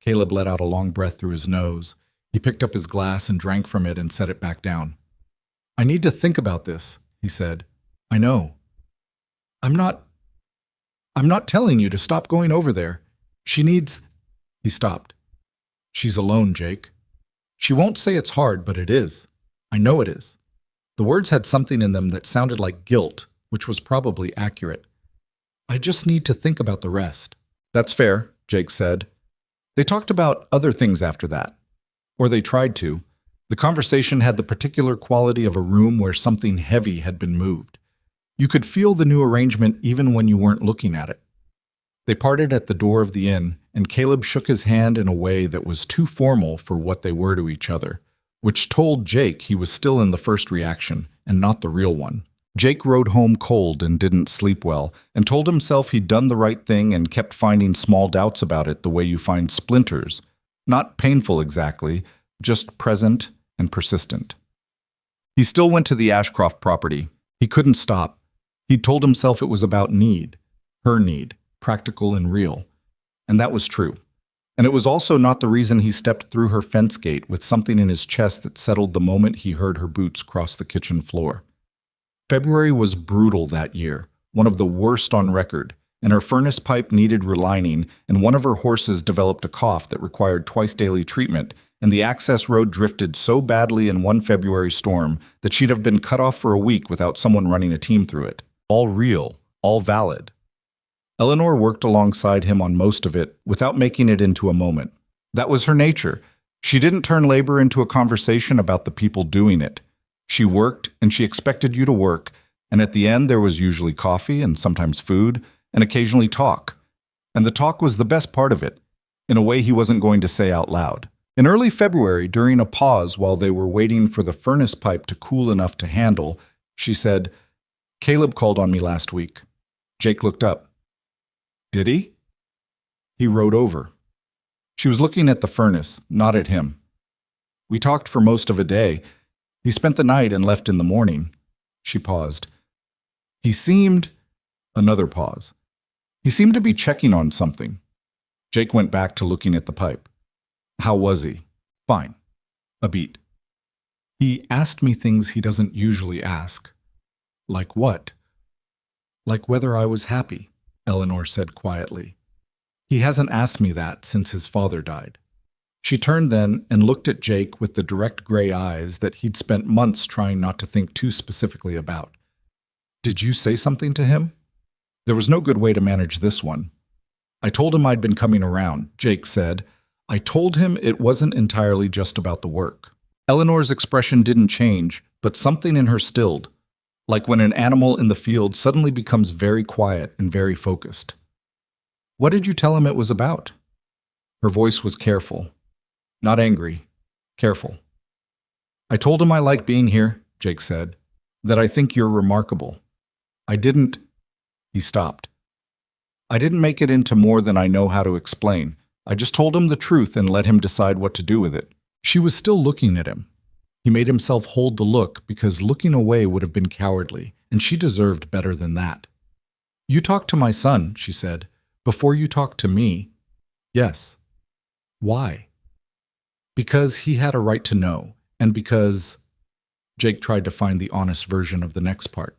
Speaker 1: Caleb let out a long breath through his nose. He picked up his glass and drank from it and set it back down. I need to think about this, he said. I know. I'm not telling you to stop going over there. She needs... He stopped. She's alone, Jake. She won't say it's hard, but it is. I know it is. The words had something in them that sounded like guilt, which was probably accurate. I just need to think about the rest. That's fair, Jake said. They talked about other things after that. Or they tried to. The conversation had the particular quality of a room where something heavy had been moved. You could feel the new arrangement even when you weren't looking at it. They parted at the door of the inn, and Caleb shook his hand in a way that was too formal for what they were to each other, which told Jake he was still in the first reaction and not the real one. Jake rode home cold and didn't sleep well, and told himself he'd done the right thing and kept finding small doubts about it the way you find splinters. Not painful exactly, just present and persistent. He still went to the Ashcroft property. He couldn't stop. He'd told himself it was about need, her need, practical and real. And that was true. And it was also not the reason he stepped through her fence gate with something in his chest that settled the moment he heard her boots cross the kitchen floor. February was brutal that year, one of the worst on record, and her furnace pipe needed relining, and one of her horses developed a cough that required twice-daily treatment, and the access road drifted so badly in one February storm that she'd have been cut off for a week without someone running a team through it. All real, all valid. Eleanor worked alongside him on most of it without making it into a moment. That was her nature. She didn't turn labor into a conversation about the people doing it. She worked, and she expected you to work, and at the end there was usually coffee and sometimes food, and occasionally talk. And the talk was the best part of it, in a way he wasn't going to say out loud. In early February, during a pause while they were waiting for the furnace pipe to cool enough to handle, she said, Caleb called on me last week. Jake looked up. Did he? He rode over. She was looking at the furnace, not at him. We talked for most of a day. He spent the night and left in the morning. She paused. He seemed... Another pause. He seemed to be checking on something. Jake went back to looking at the pipe. How was he? Fine. A beat. He asked me things he doesn't usually ask. Like what? Like whether I was happy, Eleanor said quietly. He hasn't asked me that since his father died. She turned then and looked at Jake with the direct gray eyes that he'd spent months trying not to think too specifically about. Did you say something to him? There was no good way to manage this one. I told him I'd been coming around, Jake said. I told him it wasn't entirely just about the work. Eleanor's expression didn't change, but something in her stilled, like when an animal in the field suddenly becomes very quiet and very focused. What did you tell him it was about? Her voice was careful. Not angry. Careful. I told him I like being here, Jake said, that I think you're remarkable. I didn't... He stopped. I didn't make it into more than I know how to explain. I just told him the truth and let him decide what to do with it. She was still looking at him. He made himself hold the look because looking away would have been cowardly, and she deserved better than that. You talked to my son, she said, before you talked to me. Yes. Why? Because he had a right to know, and because... Jake tried to find the honest version of the next part.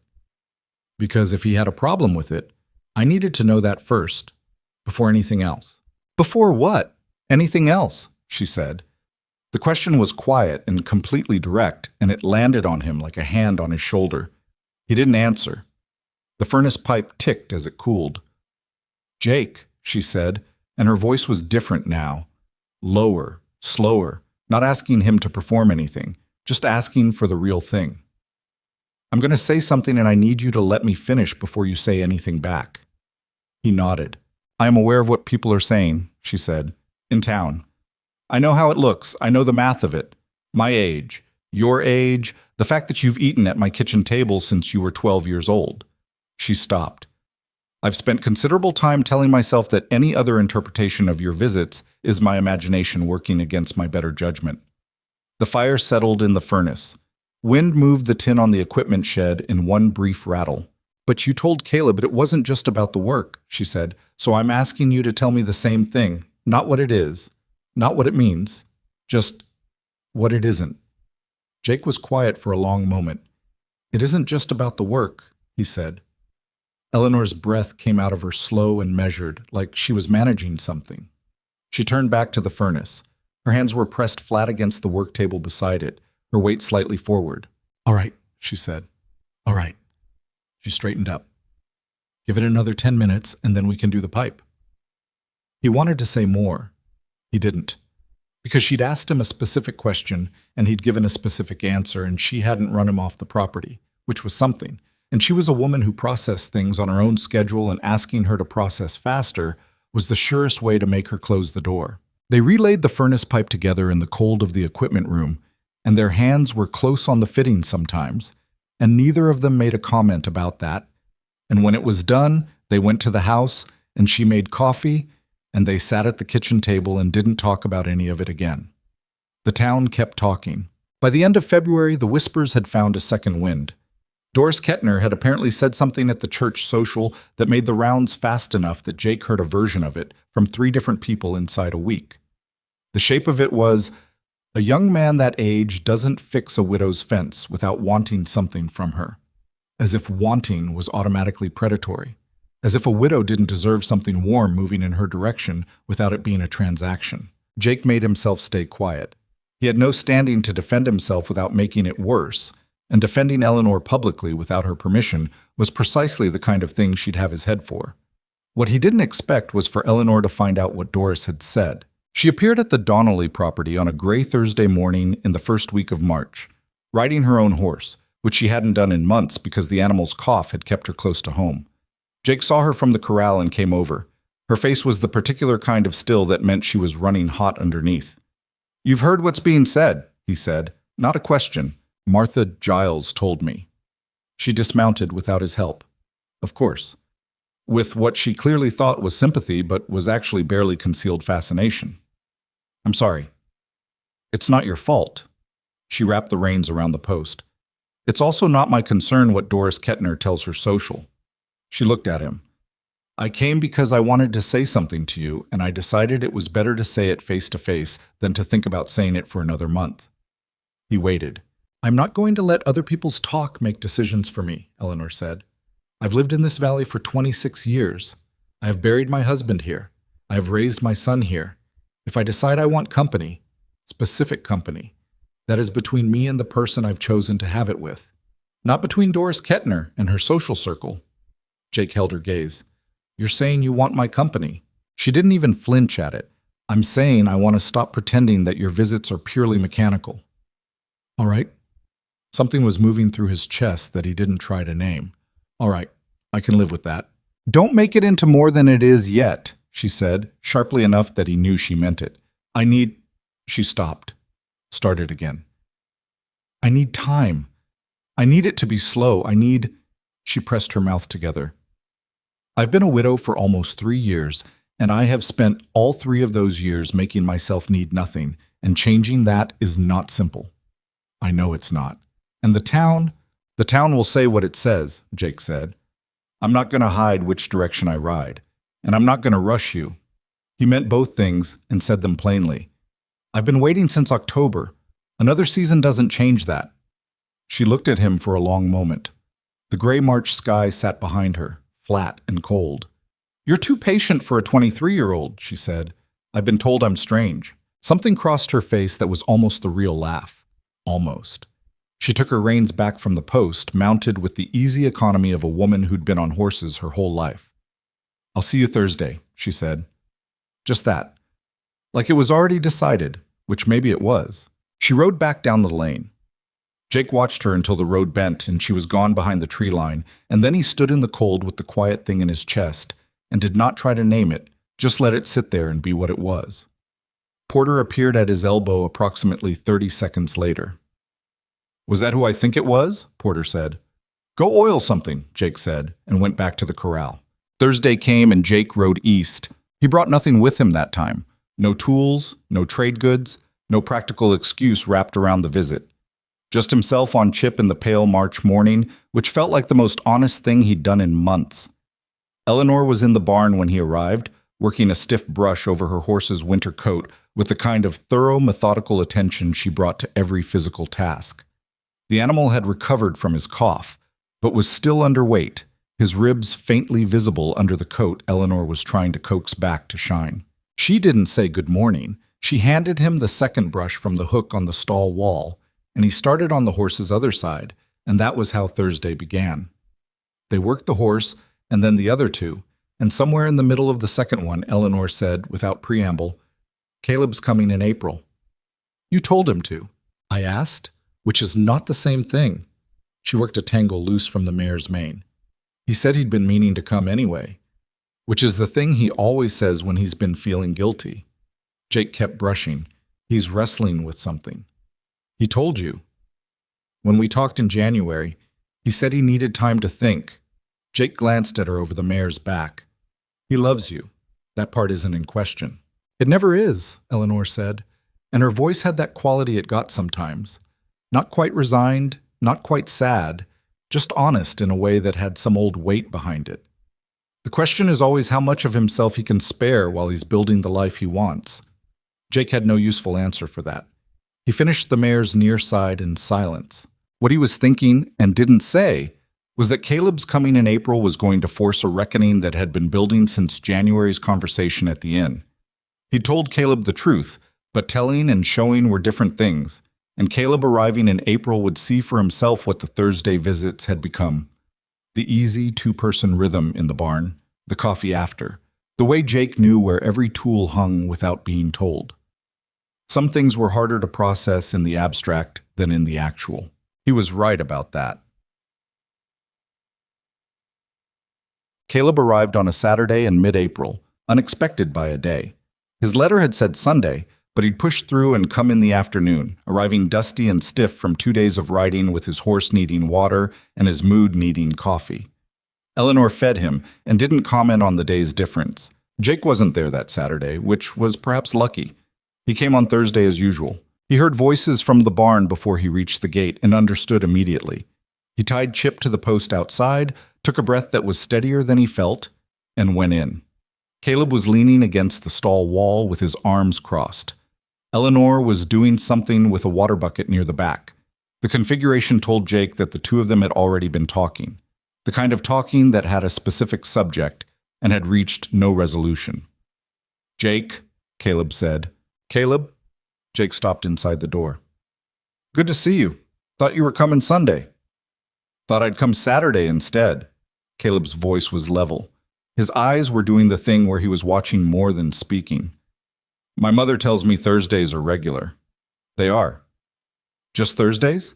Speaker 1: Because if he had a problem with it, I needed to know that first, before anything else. Before what? Anything else, she said. The question was quiet and completely direct, and it landed on him like a hand on his shoulder. He didn't answer. The furnace pipe ticked as it cooled. Jake, she said, and her voice was different now. Lower, slower, not asking him to perform anything, just asking for the real thing. I'm going to say something and I need you to let me finish before you say anything back. He nodded. I am aware of what people are saying, she said, in town. I know how it looks. I know the math of it. My age. Your age, the fact that you've eaten at my kitchen table since you were 12 years old." She stopped. "I've spent considerable time telling myself that any other interpretation of your visits is my imagination working against my better judgment." The fire settled in the furnace. Wind moved the tin on the equipment shed in one brief rattle. "But you told Caleb it wasn't just about the work," she said, "so I'm asking you to tell me the same thing. Not what it is, not what it means, just what it isn't." Jake was quiet for a long moment. "It isn't just about the work," he said. Eleanor's breath came out of her slow and measured, like she was managing something. She turned back to the furnace. Her hands were pressed flat against the work table beside it, her weight slightly forward. "All right," she said. "All right." She straightened up. "Give it another 10 minutes, and then we can do the pipe." He wanted to say more. He didn't. Because she'd asked him a specific question, and he'd given a specific answer, and she hadn't run him off the property, which was something. And she was a woman who processed things on her own schedule, and asking her to process faster was the surest way to make her close the door. They relayed the furnace pipe together in the cold of the equipment room, and their hands were close on the fitting sometimes, and neither of them made a comment about that. And when it was done, they went to the house, and she made coffee, and they sat at the kitchen table and didn't talk about any of it again. The town kept talking. By the end of February, the whispers had found a second wind. Doris Kettner had apparently said something at the church social that made the rounds fast enough that Jake heard a version of it from 3 different people inside a week. The shape of it was, "A young man that age doesn't fix a widow's fence without wanting something from her." As if wanting was automatically predatory. As if a widow didn't deserve something warm moving in her direction without it being a transaction. Jake made himself stay quiet. He had no standing to defend himself without making it worse, and defending Eleanor publicly without her permission was precisely the kind of thing she'd have his head for. What he didn't expect was for Eleanor to find out what Doris had said. She appeared at the Donnelly property on a gray Thursday morning in the first week of March, riding her own horse, which she hadn't done in months because the animal's cough had kept her close to home. Jake saw her from the corral and came over. Her face was the particular kind of still that meant she was running hot underneath. "You've heard what's being said," he said. "Not a question. Martha Giles told me." She dismounted without his help. Of course. With what she clearly thought was sympathy, but was actually barely concealed fascination. "I'm sorry. It's not your fault." She wrapped the reins around the post. "It's also not my concern what Doris Kettner tells her social." She looked at him. "I came because I wanted to say something to you, and I decided it was better to say it face to face than to think about saying it for another month." He waited. "I'm not going to let other people's talk make decisions for me," Eleanor said. "I've lived in this valley for 26 years. I have buried my husband here. I have raised my son here. If I decide I want company, specific company, that is between me and the person I've chosen to have it with. Not between Doris Kettner and her social circle." Jake held her gaze. "You're saying you want my company." She didn't even flinch at it. "I'm saying I want to stop pretending that your visits are purely mechanical." "All right." Something was moving through his chest that he didn't try to name. "All right, I can live with that." "Don't make it into more than it is yet," she said, sharply enough that he knew she meant it. "I need—" She stopped. Started again. "I need time. I need it to be slow. I need—" She pressed her mouth together. "I've been a widow for almost 3 years, and I have spent all 3 of those years making myself need nothing, and changing that is not simple. I know it's not. And the town will say what it says," Jake said. "I'm not going to hide which direction I ride, and I'm not going to rush you." He meant both things and said them plainly. "I've been waiting since October. Another season doesn't change that." She looked at him for a long moment. The gray March sky sat behind her, flat and cold. "You're too patient for a 23-year-old, she said. "I've been told I'm strange." Something crossed her face that was almost the real laugh. Almost. She took her reins back from the post, mounted with the easy economy of a woman who'd been on horses her whole life. "I'll see you Thursday," she said. Just that. Like it was already decided, which maybe it was. She rode back down the lane. Jake watched her until the road bent and she was gone behind the tree line, and then he stood in the cold with the quiet thing in his chest and did not try to name it, just let it sit there and be what it was. Porter appeared at his elbow approximately 30 seconds later. Was that who I think it was? Porter said. Go oil something, Jake said, and went back to the corral. Thursday came and Jake rode east. He brought nothing with him that time. No tools, no trade goods, no practical excuse wrapped around the visit. Just himself on Chip in the pale March morning, which felt like the most honest thing he'd done in months. Eleanor was in the barn when he arrived, working a stiff brush over her horse's winter coat with the kind of thorough, methodical attention she brought to every physical task. The animal had recovered from his cough, but was still underweight, his ribs faintly visible under the coat Eleanor was trying to coax back to shine. She didn't say good morning. She handed him the second brush from the hook on the stall wall, and he started on the horse's other side, and that was how Thursday began. They worked the horse, and then the other two, and somewhere in the middle of the second one, Eleanor said, without preamble, Caleb's coming in April. You told him to, I asked, which is not the same thing. She worked a tangle loose from the mare's mane. He said he'd been meaning to come anyway, which is the thing he always says when he's been feeling guilty. Jake kept brushing. He's wrestling with something. He told you. When we talked in January, he said he needed time to think. Jake glanced at her over the mare's back. He loves you. That part isn't in question. It never is, Eleanor said, and her voice had that quality it got sometimes. Not quite resigned, not quite sad, just honest in a way that had some old weight behind it. The question is always how much of himself he can spare while he's building the life he wants. Jake had no useful answer for that. He finished the mare's near side in silence. What he was thinking, and didn't say, was that Caleb's coming in April was going to force a reckoning that had been building since January's conversation at the inn. He'd told Caleb the truth, but telling and showing were different things, and Caleb arriving in April would see for himself what the Thursday visits had become. The easy two-person rhythm in the barn, the coffee after, the way Jake knew where every tool hung without being told. Some things were harder to process in the abstract than in the actual. He was right about that. Caleb arrived on a Saturday in mid-April, unexpected by a day. His letter had said Sunday, but he'd pushed through and come in the afternoon, arriving dusty and stiff from 2 days of riding with his horse needing water and his mood needing coffee. Eleanor fed him and didn't comment on the day's difference. Jake wasn't there that Saturday, which was perhaps lucky. He came on Thursday as usual. He heard voices from the barn before he reached the gate and understood immediately. He tied Chip to the post outside, took a breath that was steadier than he felt, and went in. Caleb was leaning against the stall wall with his arms crossed. Eleanor was doing something with a water bucket near the back. The configuration told Jake that the two of them had already been talking, the kind of talking that had a specific subject and had reached no resolution. Jake, Caleb said. Caleb? Jake stopped inside the door. Good to see you. Thought you were coming Sunday. Thought I'd come Saturday instead. Caleb's voice was level. His eyes were doing the thing where he was watching more than speaking. My mother tells me Thursdays are regular. They are. Just Thursdays?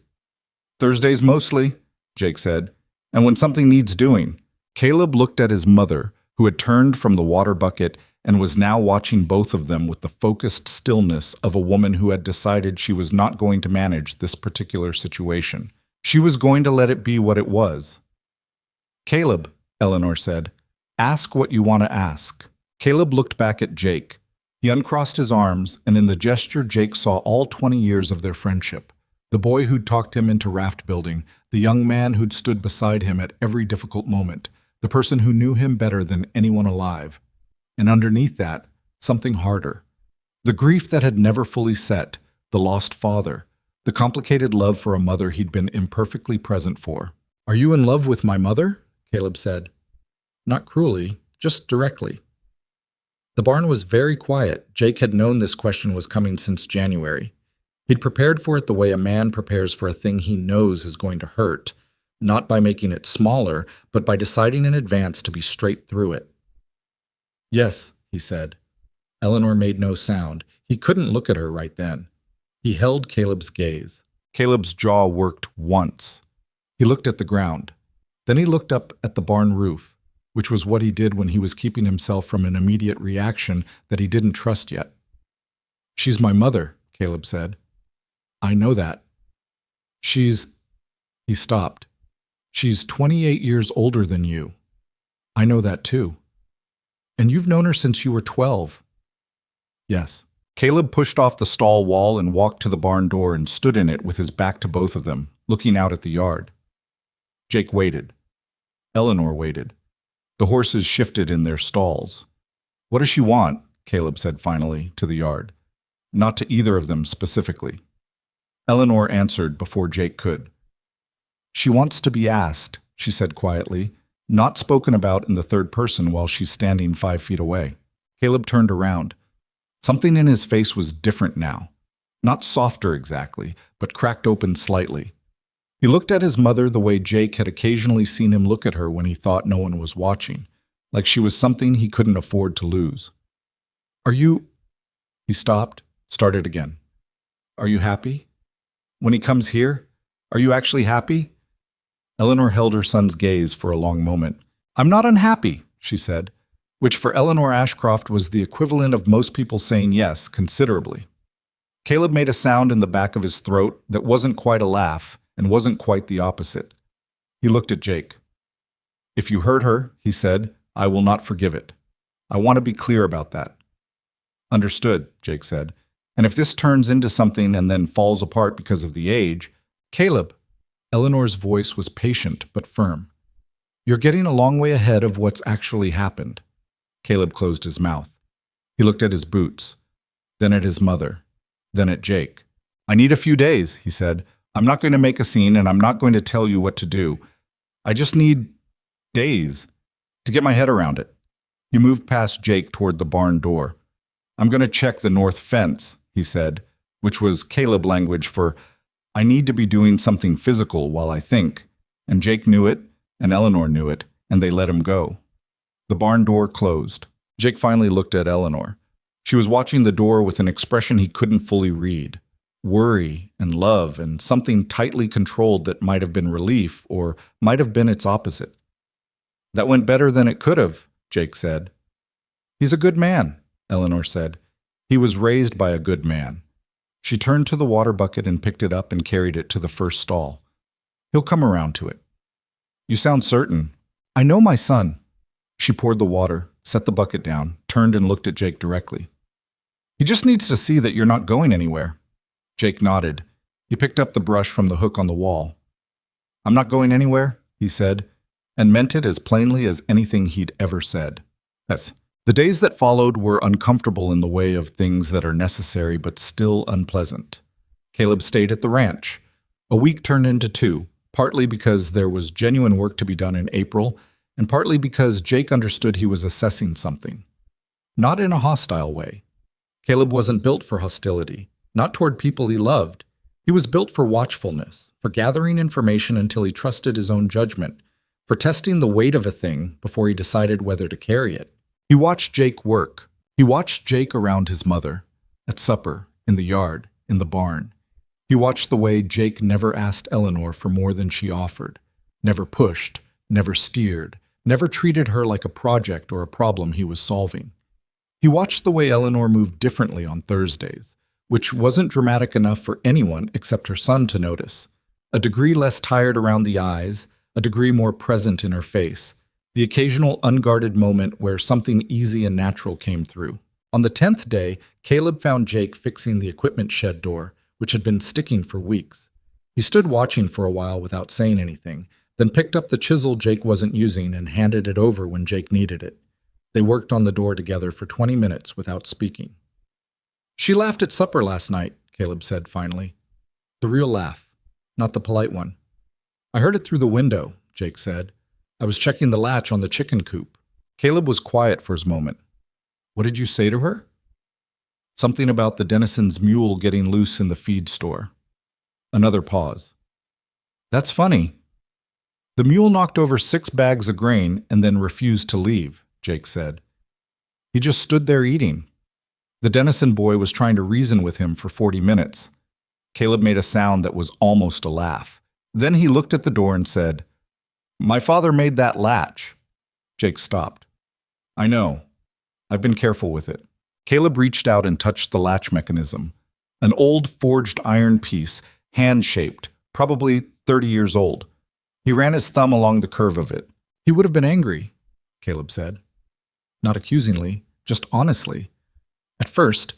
Speaker 1: Thursdays mostly, Jake said. And when something needs doing. Caleb looked at his mother, who had turned from the water bucket and was now watching both of them with the focused stillness of a woman who had decided she was not going to manage this particular situation. She was going to let it be what it was. Caleb, Eleanor said, ask what you want to ask. Caleb looked back at Jake. He uncrossed his arms, and in the gesture Jake saw all 20 years of their friendship. The boy who'd talked him into raft building, the young man who'd stood beside him at every difficult moment, the person who knew him better than anyone alive. And underneath that, something harder. The grief that had never fully set, the lost father, the complicated love for a mother he'd been imperfectly present for. Are you in love with my mother? Caleb said. Not cruelly, just directly. The barn was very quiet. Jake had known this question was coming since January. He'd prepared for it the way a man prepares for a thing he knows is going to hurt, not by making it smaller, but by deciding in advance to be straight through it. Yes, he said. Eleanor made no sound. He couldn't look at her right then. He held Caleb's gaze. Caleb's jaw worked once. He looked at the ground. Then he looked up at the barn roof, which was what he did when he was keeping himself from an immediate reaction that he didn't trust yet. She's my mother, Caleb said. I know that. She's... He stopped. She's 28 years older than you. I know that too. And you've known her since you were 12. Yes. Caleb pushed off the stall wall and walked to the barn door and stood in it with his back to both of them, looking out at the yard. Jake waited. Eleanor waited. The horses shifted in their stalls. What does she want? Caleb said finally, to the yard. Not to either of them specifically. Eleanor answered before Jake could. She wants to be asked, she said quietly, not spoken about in the third person while she's standing 5 feet away. Caleb turned around. Something in his face was different now. Not softer exactly, but cracked open slightly. He looked at his mother the way Jake had occasionally seen him look at her when he thought no one was watching, like she was something he couldn't afford to lose. Are you... He stopped, started again. Are you happy? When he comes here, are you actually happy? Eleanor held her son's gaze for a long moment. I'm not unhappy, she said, which for Eleanor Ashcroft was the equivalent of most people saying yes, considerably. Caleb made a sound in the back of his throat that wasn't quite a laugh and wasn't quite the opposite. He looked at Jake. If you hurt her, he said, I will not forgive it. I want to be clear about that. Understood, Jake said. And if this turns into something and then falls apart because of the age, Caleb, Eleanor's voice was patient but firm. You're getting a long way ahead of what's actually happened. Caleb closed his mouth. He looked at his boots, then at his mother, then at Jake. I need a few days, he said. I'm not going to make a scene and I'm not going to tell you what to do. I just need days to get my head around it. He moved past Jake toward the barn door. I'm going to check the north fence, he said, which was Caleb language for, I need to be doing something physical while I think. And Jake knew it, and Eleanor knew it, and they let him go. The barn door closed. Jake finally looked at Eleanor. She was watching the door with an expression he couldn't fully read. Worry and love and something tightly controlled that might have been relief or might have been its opposite. That went better than it could have, Jake said. He's a good man, Eleanor said. He was raised by a good man. She turned to the water bucket and picked it up and carried it to the first stall. He'll come around to it. You sound certain. I know my son. She poured the water, set the bucket down, turned and looked at Jake directly. He just needs to see that you're not going anywhere. Jake nodded. He picked up the brush from the hook on the wall. I'm not going anywhere, he said, and meant it as plainly as anything he'd ever said. Yes. The days that followed were uncomfortable in the way of things that are necessary but still unpleasant. Caleb stayed at the ranch. A week turned into 2, partly because there was genuine work to be done in April, and partly because Jake understood he was assessing something. Not in a hostile way. Caleb wasn't built for hostility, not toward people he loved. He was built for watchfulness, for gathering information until he trusted his own judgment, for testing the weight of a thing before he decided whether to carry it. He watched Jake work. He watched Jake around his mother, at supper, in the yard, in the barn. He watched the way Jake never asked Eleanor for more than she offered, never pushed, never steered, never treated her like a project or a problem he was solving. He watched the way Eleanor moved differently on Thursdays, which wasn't dramatic enough for anyone except her son to notice. A degree less tired around the eyes, a degree more present in her face, the occasional unguarded moment where something easy and natural came through. On the 10th day, Caleb found Jake fixing the equipment shed door, which had been sticking for weeks. He stood watching for a while without saying anything, then picked up the chisel Jake wasn't using and handed it over when Jake needed it. They worked on the door together for 20 minutes without speaking. She laughed at supper last night, Caleb said finally. The real laugh, not the polite one. I heard it through the window, Jake said. I was checking the latch on the chicken coop. Caleb was quiet for a moment. What did you say to her? Something about the Dennison's mule getting loose in the feed store. Another pause. That's funny. The mule knocked over 6 bags of grain and then refused to leave, Jake said. He just stood there eating. The Dennison boy was trying to reason with him for 40 minutes. Caleb made a sound that was almost a laugh. Then he looked at the door and said, My father made that latch. Jake stopped. I know. I've been careful with it. Caleb reached out and touched the latch mechanism. An old forged iron piece, hand-shaped, probably 30 years old. He ran his thumb along the curve of it. He would have been angry, Caleb said. Not accusingly, just honestly. At first,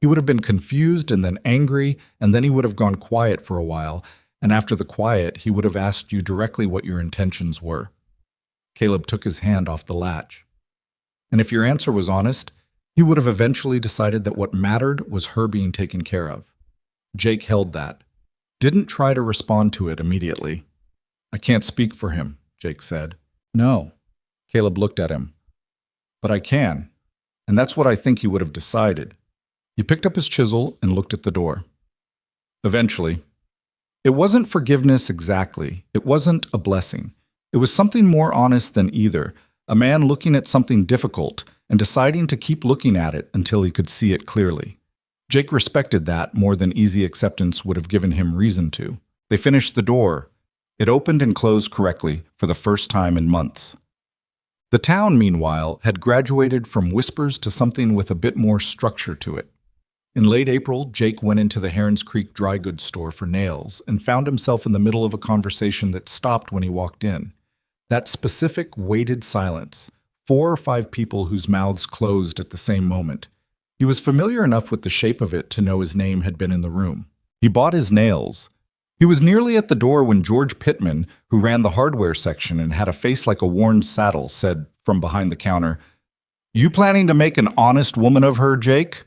Speaker 1: he would have been confused and then angry, and then he would have gone quiet for a while, and after the quiet, he would have asked you directly what your intentions were. Caleb took his hand off the latch. And if your answer was honest, he would have eventually decided that what mattered was her being taken care of. Jake held that. Didn't try to respond to it immediately. I can't speak for him, Jake said. No. Caleb looked at him. But I can. And that's what I think he would have decided. He picked up his chisel and looked at the door. Eventually. It wasn't forgiveness exactly. It wasn't a blessing. It was something more honest than either. A man looking at something difficult and deciding to keep looking at it until he could see it clearly. Jake respected that more than easy acceptance would have given him reason to. They finished the door. It opened and closed correctly for the first time in months. The town, meanwhile, had graduated from whispers to something with a bit more structure to it. In late April, Jake went into the Herons Creek dry goods store for nails and found himself in the middle of a conversation that stopped when he walked in. That specific weighted silence, 4 or 5 people whose mouths closed at the same moment. He was familiar enough with the shape of it to know his name had been in the room. He bought his nails. He was nearly at the door when George Pittman, who ran the hardware section and had a face like a worn saddle, said from behind the counter, "You planning to make an honest woman of her, Jake?"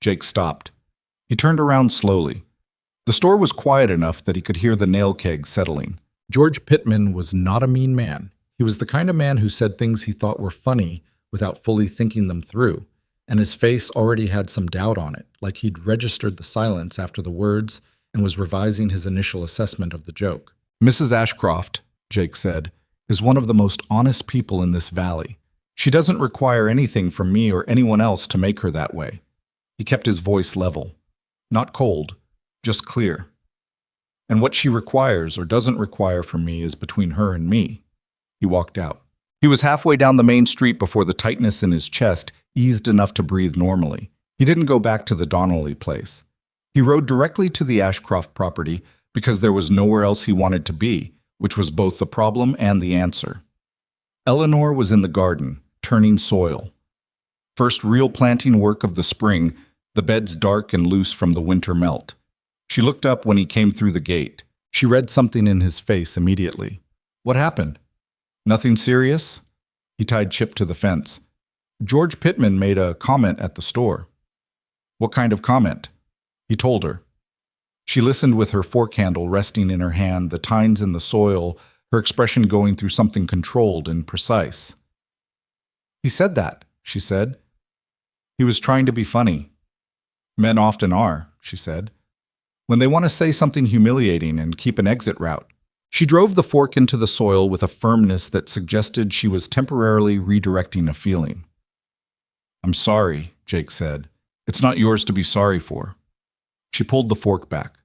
Speaker 1: Jake stopped. He turned around slowly. The store was quiet enough that he could hear the nail keg settling. George Pittman was not a mean man. He was the kind of man who said things he thought were funny without fully thinking them through, and his face already had some doubt on it, like he'd registered the silence after the words and was revising his initial assessment of the joke. "Mrs. Ashcroft," Jake said, "is one of the most honest people in this valley. She doesn't require anything from me or anyone else to make her that way." He kept his voice level. Not cold, just clear. "And what she requires or doesn't require from me is between her and me." He walked out. He was halfway down the main street before the tightness in his chest eased enough to breathe normally. He didn't go back to the Donnelly place. He rode directly to the Ashcroft property because there was nowhere else he wanted to be, which was both the problem and the answer. Eleanor was in the garden, turning soil. First real planting work of the spring, the beds dark and loose from the winter melt. She looked up when he came through the gate. She read something in his face immediately. "What happened?" "Nothing serious?" He tied Chip to the fence. "George Pittman made a comment at the store." "What kind of comment?" He told her. She listened with her fork handle resting in her hand, the tines in the soil, her expression going through something controlled and precise. "He said that," she said. "He was trying to be funny." "Men often are," she said, "when they want to say something humiliating and keep an exit route." She drove the fork into the soil with a firmness that suggested she was temporarily redirecting a feeling. "I'm sorry," Jake said. "It's not yours to be sorry for." She pulled the fork back.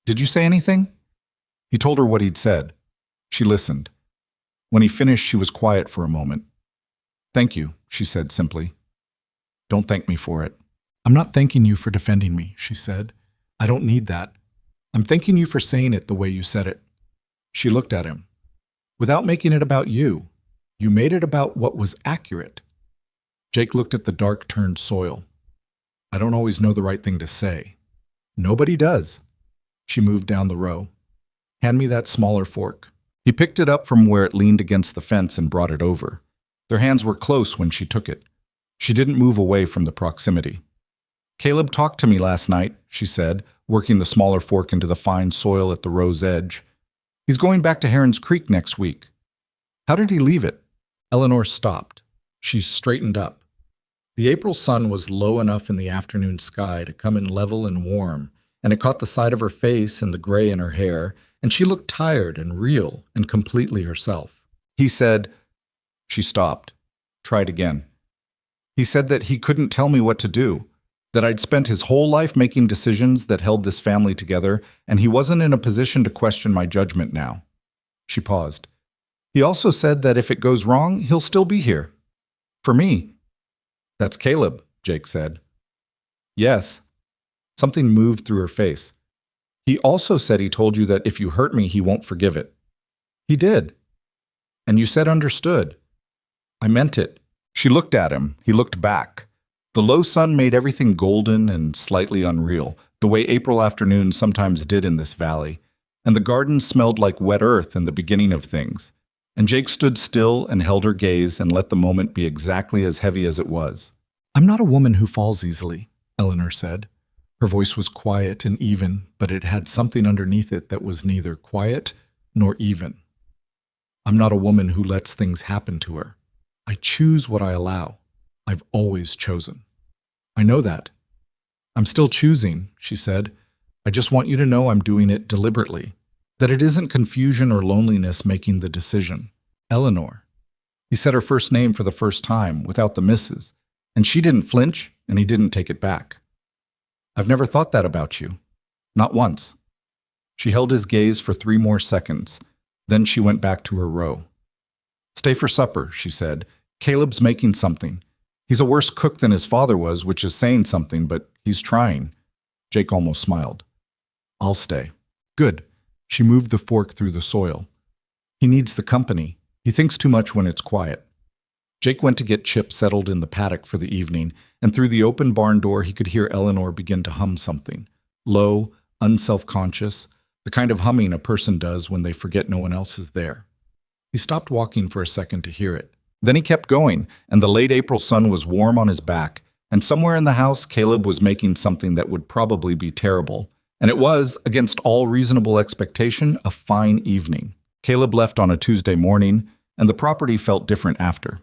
Speaker 1: "Did you say anything?" He told her what he'd said. She listened. When he finished, she was quiet for a moment. "Thank you," she said simply. "Don't thank me for it." "I'm not thanking you for defending me," she said. "I don't need that. I'm thanking you for saying it the way you said it." She looked at him. "Without making it about you. You made it about what was accurate." Jake looked at the dark-turned soil. "I don't always know the right thing to say." "Nobody does." She moved down the row. "Hand me that smaller fork." He picked it up from where it leaned against the fence and brought it over. Their hands were close when she took it. She didn't move away from the proximity. "Caleb talked to me last night," she said, working the smaller fork into the fine soil at the row's edge. "He's going back to Herons Creek next week." "How did he leave it?" Eleanor stopped. She straightened up. The April sun was low enough in the afternoon sky to come in level and warm, and it caught the side of her face and the gray in her hair, and she looked tired and real and completely herself. He said, she stopped, tried again. He said that he couldn't tell me what to do, that I'd spent his whole life making decisions that held this family together, and he wasn't in a position to question my judgment now. She paused. He also said that if it goes wrong, he'll still be here. For me. "That's Caleb," Jake said. "Yes." Something moved through her face. He also said he told you that if you hurt me, he won't forgive it. He did. And you said understood. I meant it. She looked at him. He looked back. The low sun made everything golden and slightly unreal, the way April afternoons sometimes did in this valley. And the garden smelled like wet earth and the beginning of things. And Jake stood still and held her gaze and let the moment be exactly as heavy as it was. I'm not a woman who falls easily, Eleanor said. Her voice was quiet and even, but it had something underneath it that was neither quiet nor even. I'm not a woman who lets things happen to her. I choose what I allow. I've always chosen. I know that. I'm still choosing, she said. I just want you to know I'm doing it deliberately, that it isn't confusion or loneliness making the decision. Eleanor. He said her first name for the first time, without the misses, and she didn't flinch, and he didn't take it back. I've never thought that about you. Not once. She held his gaze for 3 more seconds. Then she went back to her row. Stay for supper, she said. Caleb's making something. He's a worse cook than his father was, which is saying something, but he's trying. Jake almost smiled. I'll stay. Good. She moved the fork through the soil. He needs the company. He thinks too much when it's quiet. Jake went to get Chip settled in the paddock for the evening, and through the open barn door he could hear Eleanor begin to hum something. Low, unself-conscious, the kind of humming a person does when they forget no one else is there. He stopped walking for a second to hear it. Then he kept going, and the late April sun was warm on his back, and somewhere in the house Caleb was making something that would probably be terrible. And it was, against all reasonable expectation, a fine evening. Caleb left on a Tuesday morning, and the property felt different after.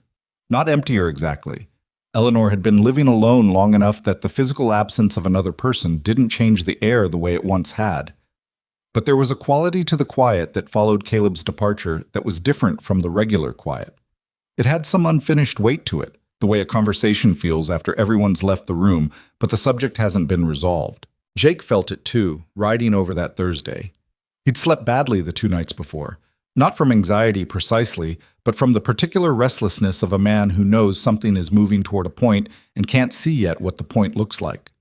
Speaker 1: Not emptier exactly. Eleanor had been living alone long enough that the physical absence of another person didn't change the air the way it once had. But there was a quality to the quiet that followed Caleb's departure that was different from the regular quiet. It had some unfinished weight to it, the way a conversation feels after everyone's left the room, but the subject hasn't been resolved. Jake felt it too, riding over that Thursday. He'd slept badly the 2 nights before, not from anxiety precisely, but from the particular restlessness of a man who knows something is moving toward a point and can't see yet what the point looks like.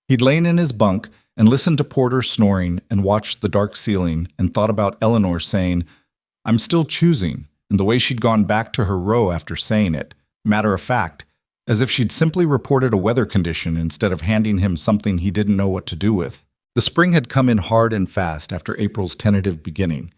Speaker 1: He'd lain in his bunk and listened to Porter snoring and watched the dark ceiling and thought about Eleanor saying, I'm still choosing, and the way she'd gone back to her row after saying it, matter of fact, as if she'd simply reported a weather condition instead of handing him something he didn't know what to do with. The spring had come in hard and fast after April's tentative beginning.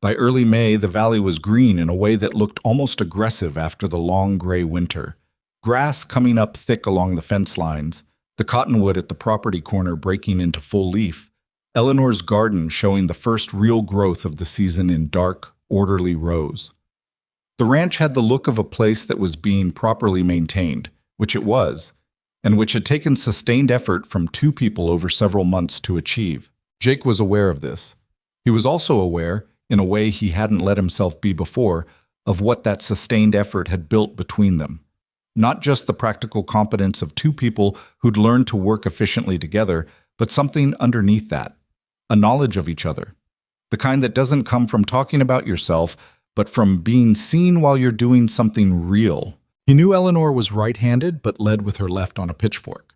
Speaker 1: By early May, the valley was green in a way that looked almost aggressive after the long gray winter. Grass coming up thick along the fence lines, the cottonwood at the property corner breaking into full leaf, Eleanor's garden showing the first real growth of the season in dark, orderly rows. The ranch had the look of a place that was being properly maintained, which it was, and which had taken sustained effort from 2 people over several months to achieve. Jake was aware of this. He was also aware, in a way he hadn't let himself be before, of what that sustained effort had built between them. Not just the practical competence of 2 people who'd learned to work efficiently together, but something underneath that, a knowledge of each other. The kind that doesn't come from talking about yourself, but from being seen while you're doing something real. He knew Eleanor was right-handed, but led with her left on a pitchfork.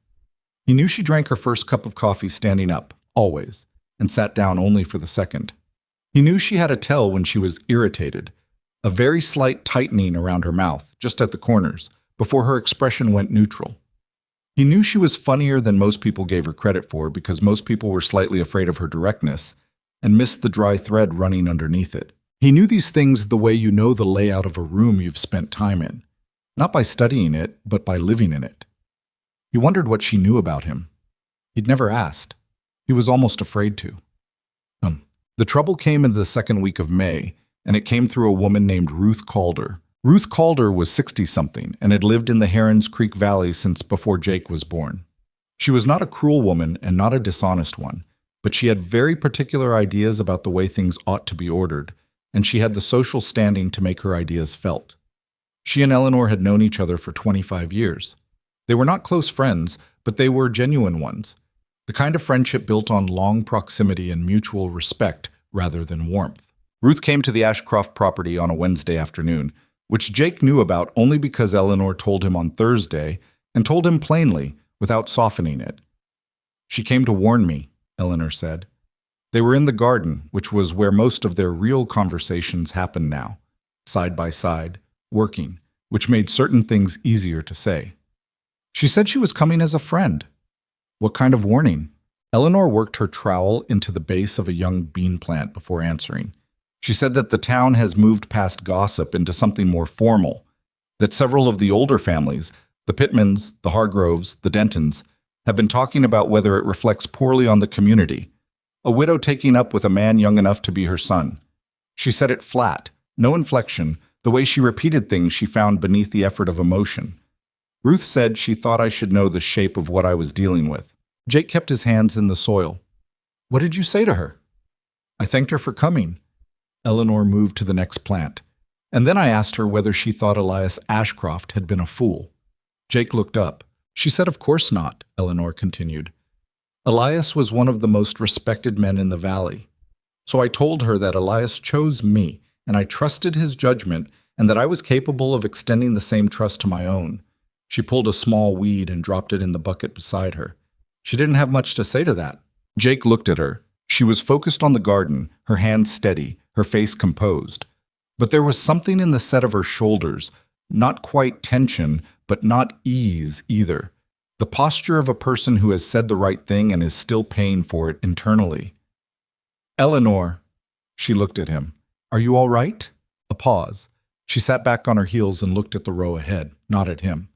Speaker 1: He knew she drank her first cup of coffee standing up, always, and sat down only for the second. He knew she had a tell when she was irritated, a very slight tightening around her mouth, just at the corners, before her expression went neutral. He knew she was funnier than most people gave her credit for because most people were slightly afraid of her directness and missed the dry thread running underneath it. He knew these things the way you know the layout of a room you've spent time in, not by studying it, but by living in it. He wondered what she knew about him. He'd never asked. He was almost afraid to. The trouble came in the second week of May, and it came through a woman named Ruth Calder. Ruth Calder was 60-something and had lived in the Herons Creek Valley since before Jake was born. She was not a cruel woman and not a dishonest one, but she had very particular ideas about the way things ought to be ordered, and she had the social standing to make her ideas felt. She and Eleanor had known each other for 25 years. They were not close friends, but they were genuine ones, the kind of friendship built on long proximity and mutual respect rather than warmth. Ruth came to the Ashcroft property on a Wednesday afternoon, which Jake knew about only because Eleanor told him on Thursday, and told him plainly, without softening it. She came to warn me, Eleanor said. They were in the garden, which was where most of their real conversations happened now, side by side, working, which made certain things easier to say. She said she was coming as a friend. What kind of warning? Eleanor worked her trowel into the base of a young bean plant before answering. She said that the town has moved past gossip into something more formal, that several of the older families, the Pittmans, the Hargroves, the Dentons, have been talking about whether it reflects poorly on the community. A widow taking up with a man young enough to be her son. She said it flat, no inflection, the way she repeated things she found beneath the effort of emotion. Ruth said she thought I should know the shape of what I was dealing with. Jake kept his hands in the soil. What did you say to her? I thanked her for coming. Eleanor moved to the next plant. And then I asked her whether she thought Elias Ashcroft had been a fool. Jake looked up. She said of course not, Eleanor continued. Elias was one of the most respected men in the valley. So I told her that Elias chose me, and I trusted his judgment, and that I was capable of extending the same trust to my own. She pulled a small weed and dropped it in the bucket beside her. She didn't have much to say to that. Jake looked at her. She was focused on the garden, her hands steady, her face composed. But there was something in the set of her shoulders, not quite tension, but not ease either. The posture of a person who has said the right thing and is still paying for it internally. Eleanor, she looked at him. Are you all right? A pause. She sat back on her heels and looked at the row ahead, not at him.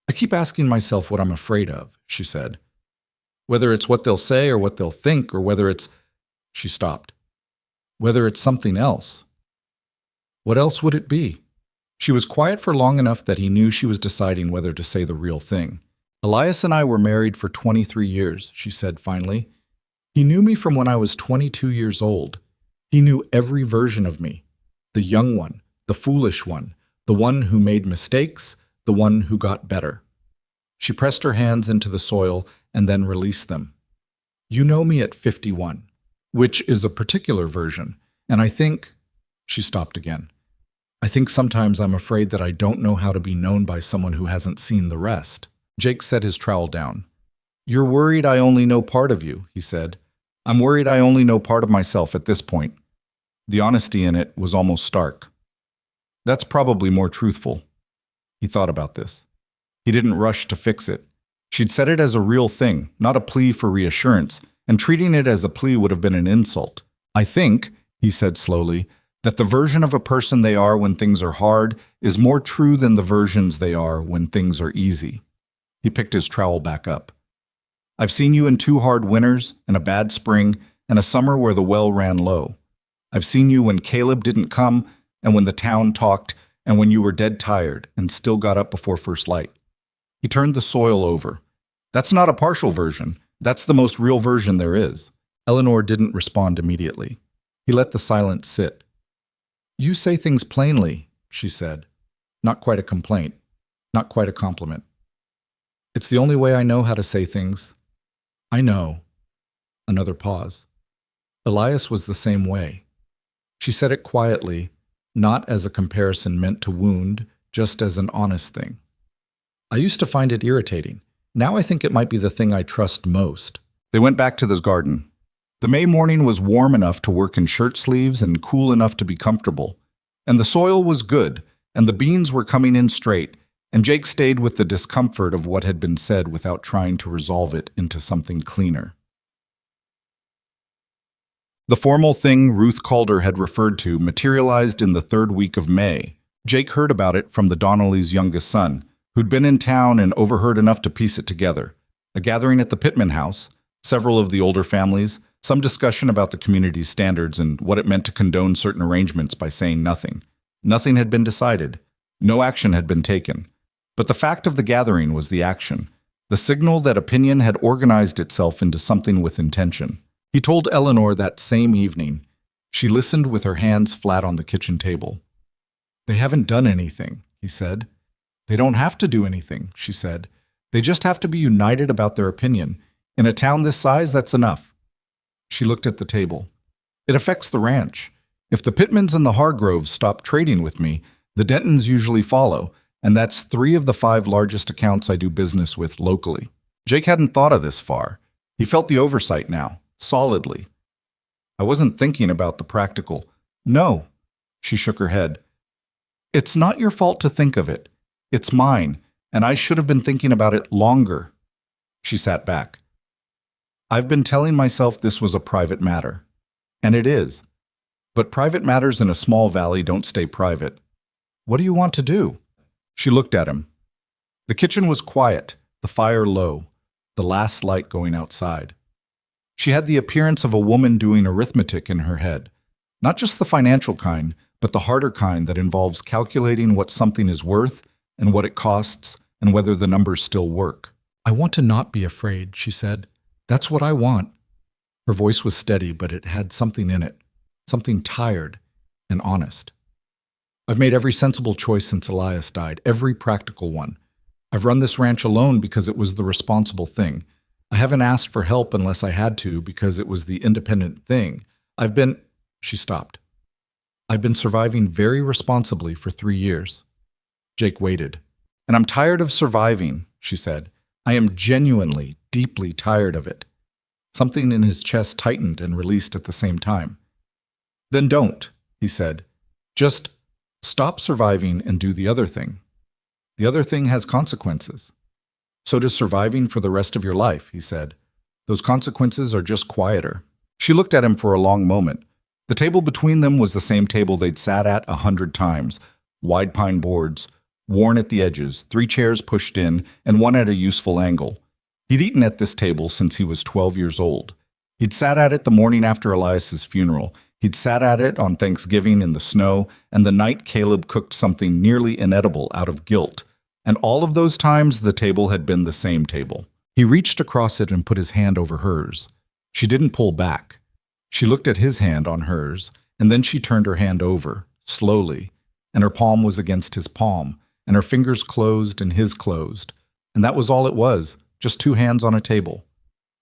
Speaker 1: I keep asking myself what I'm afraid of, she said. Whether it's what they'll say or what they'll think, or whether it's... She stopped. Whether it's something else. What else would it be? She was quiet for long enough that he knew she was deciding whether to say the real thing. Elias and I were married for 23 years, she said finally. He knew me from when I was 22 years old. He knew every version of me. The young one, the foolish one, the one who made mistakes, the one who got better. She pressed her hands into the soil and then released them. You know me at 51, which is a particular version, and I think... She stopped again. I think sometimes I'm afraid that I don't know how to be known by someone who hasn't seen the rest. Jake set his trowel down. You're worried I only know part of you, he said. I'm worried I only know part of myself at this point. The honesty in it was almost stark. That's probably more truthful. He thought about this. He didn't rush to fix it. She'd said it as a real thing, not a plea for reassurance, and treating it as a plea would have been an insult. I think, he said slowly, that the version of a person they are when things are hard is more true than the versions they are when things are easy. He picked his trowel back up. I've seen you in 2 hard winters, and a bad spring, and a summer where the well ran low. I've seen you when Caleb didn't come, and when the town talked, and when you were dead tired and still got up before first light. He turned the soil over. That's not a partial version. That's the most real version there is. Eleanor didn't respond immediately. He let the silence sit. You say things plainly, she said. Not quite a complaint. Not quite a compliment. It's the only way I know how to say things. I know. Another pause. Elias was the same way. She said it quietly, not as a comparison meant to wound, just as an honest thing. I used to find it irritating. Now I think it might be the thing I trust most. They went back to the garden. The May morning was warm enough to work in shirt sleeves and cool enough to be comfortable. And the soil was good, and the beans were coming in straight, and Jake stayed with the discomfort of what had been said without trying to resolve it into something cleaner. The formal thing Ruth Calder had referred to materialized in the 3rd week of May. Jake heard about it from the Donnellys' youngest son, who'd been in town and overheard enough to piece it together. A gathering at the Pittman house, several of the older families, some discussion about the community's standards and what it meant to condone certain arrangements by saying nothing. Nothing had been decided. No action had been taken. But the fact of the gathering was the action, the signal that opinion had organized itself into something with intention. He told Eleanor that same evening. She listened with her hands flat on the kitchen table. They haven't done anything, he said. They don't have to do anything, she said. They just have to be united about their opinion. In a town this size, that's enough. She looked at the table. It affects the ranch. If the Pittmans and the Hargroves stop trading with me, the Dentons usually follow, and that's 3 of the 5 largest accounts I do business with locally. Jake hadn't thought of this far. He felt the oversight now, solidly. I wasn't thinking about the practical. No, she shook her head. It's not your fault to think of it. It's mine, and I should have been thinking about it longer. She sat back. I've been telling myself this was a private matter. And it is. But private matters in a small valley don't stay private. What do you want to do? She looked at him. The kitchen was quiet, the fire low, the last light going outside. She had the appearance of a woman doing arithmetic in her head. Not just the financial kind, but the harder kind that involves calculating what something is worth and what it costs and whether the numbers still work. I want to not be afraid, she said. That's what I want. Her voice was steady, but it had something in it, something tired and honest. I've made every sensible choice since Elias died, every practical one. I've run this ranch alone because it was the responsible thing. I haven't asked for help unless I had to because it was the independent thing. She stopped. I've been surviving very responsibly for 3 years. Jake waited. And I'm tired of surviving, she said. I am genuinely, deeply tired of it. Something in his chest tightened and released at the same time. Then don't, he said. Just stop surviving and do the other thing. The other thing has consequences. So does surviving for the rest of your life, he said. Those consequences are just quieter. She looked at him for a long moment. The table between them was the same table they'd sat at 100 times. Wide pine boards, worn at the edges, 3 chairs pushed in, and one at a useful angle. He'd eaten at this table since he was 12 years old. He'd sat at it the morning after Elias's funeral. He'd sat at it on Thanksgiving in the snow, and the night Caleb cooked something nearly inedible out of guilt. And all of those times, the table had been the same table. He reached across it and put his hand over hers. She didn't pull back. She looked at his hand on hers, and then she turned her hand over, slowly, and her palm was against his palm, and her fingers closed and his closed. And that was all it was, just 2 hands on a table.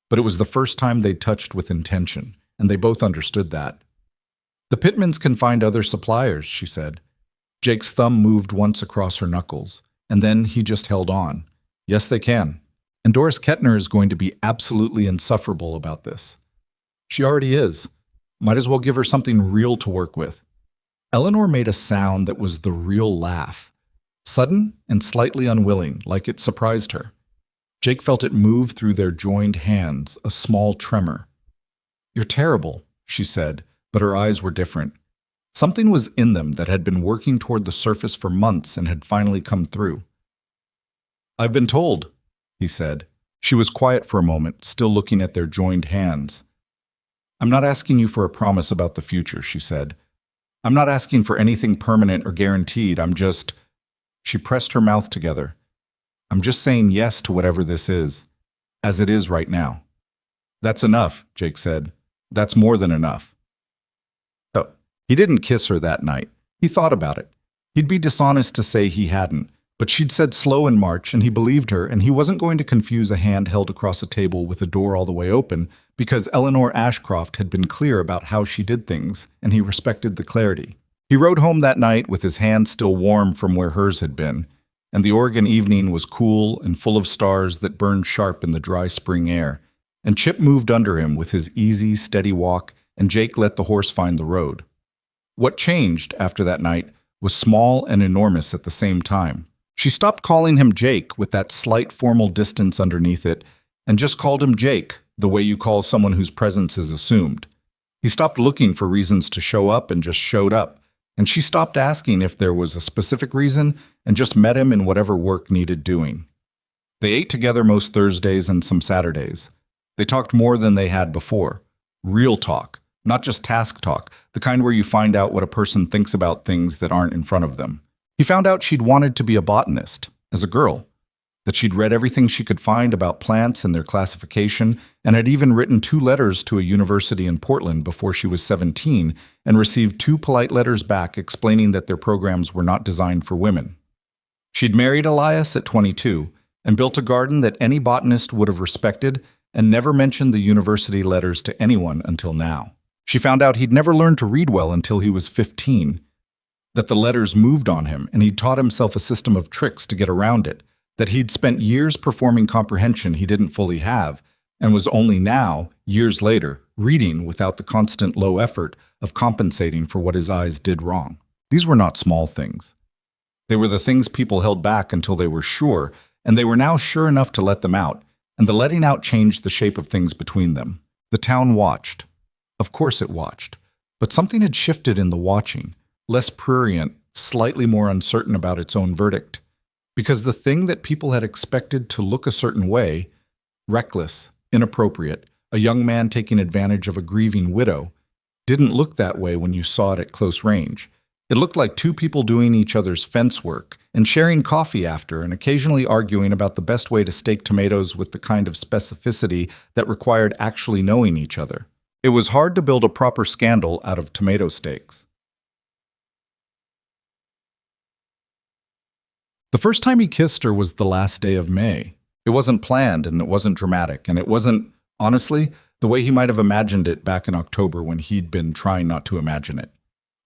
Speaker 1: But it was the first time they'd touched with intention, and they both understood that. The Pittmans can find other suppliers, she said. Jake's thumb moved once across her knuckles, and then he just held on. Yes, they can. And Doris Kettner is going to be absolutely insufferable about this. She already is. Might as well give her something real to work with. Eleanor made a sound that was the real laugh. Sudden and slightly unwilling, like it surprised her. Jake felt it move through their joined hands, a small tremor. You're terrible, she said, but her eyes were different. Something was in them that had been working toward the surface for months and had finally come through. I've been told, he said. She was quiet for a moment, still looking at their joined hands. I'm not asking you for a promise about the future, she said. I'm not asking for anything permanent or guaranteed. She pressed her mouth together. I'm just saying yes to whatever this is, as it is right now. That's enough, Jake said. That's more than enough. Oh, he didn't kiss her that night. He thought about it. He'd be dishonest to say he hadn't, but she'd said slow in March, and he believed her, and he wasn't going to confuse a hand held across a table with a door all the way open, because Eleanor Ashcroft had been clear about how she did things, and he respected the clarity. He rode home that night with his hand still warm from where hers had been, and the Oregon evening was cool and full of stars that burned sharp in the dry spring air, and Chip moved under him with his easy, steady walk, and Jake let the horse find the road. What changed after that night was small and enormous at the same time. She stopped calling him Jake with that slight formal distance underneath it, and just called him Jake, the way you call someone whose presence is assumed. He stopped looking for reasons to show up and just showed up, and she stopped asking if there was a specific reason and just met him in whatever work needed doing. They ate together most Thursdays and some Saturdays. They talked more than they had before. Real talk, not just task talk, the kind where you find out what a person thinks about things that aren't in front of them. He found out she'd wanted to be a botanist, as a girl, that she'd read everything she could find about plants and their classification, and had even written 2 letters to a university in Portland before she was 17, and received 2 polite letters back explaining that their programs were not designed for women. She'd married Elias at 22, and built a garden that any botanist would have respected, and never mentioned the university letters to anyone until now. She found out he'd never learned to read well until he was 15, that the letters moved on him, and he'd taught himself a system of tricks to get around it, that he'd spent years performing comprehension he didn't fully have, and was only now, years later, reading without the constant low effort of compensating for what his eyes did wrong. These were not small things. They were the things people held back until they were sure, and they were now sure enough to let them out, and the letting out changed the shape of things between them. The town watched. Of course it watched. But something had shifted in the watching, less prurient, slightly more uncertain about its own verdict. Because the thing that people had expected to look a certain way, reckless, inappropriate, a young man taking advantage of a grieving widow, didn't look that way when you saw it at close range. It looked like two people doing each other's fence work and sharing coffee after and occasionally arguing about the best way to stake tomatoes with the kind of specificity that required actually knowing each other. It was hard to build a proper scandal out of tomato steaks. The first time he kissed her was the last day of May. It wasn't planned and it wasn't dramatic and it wasn't, honestly, the way he might have imagined it back in October when he'd been trying not to imagine it.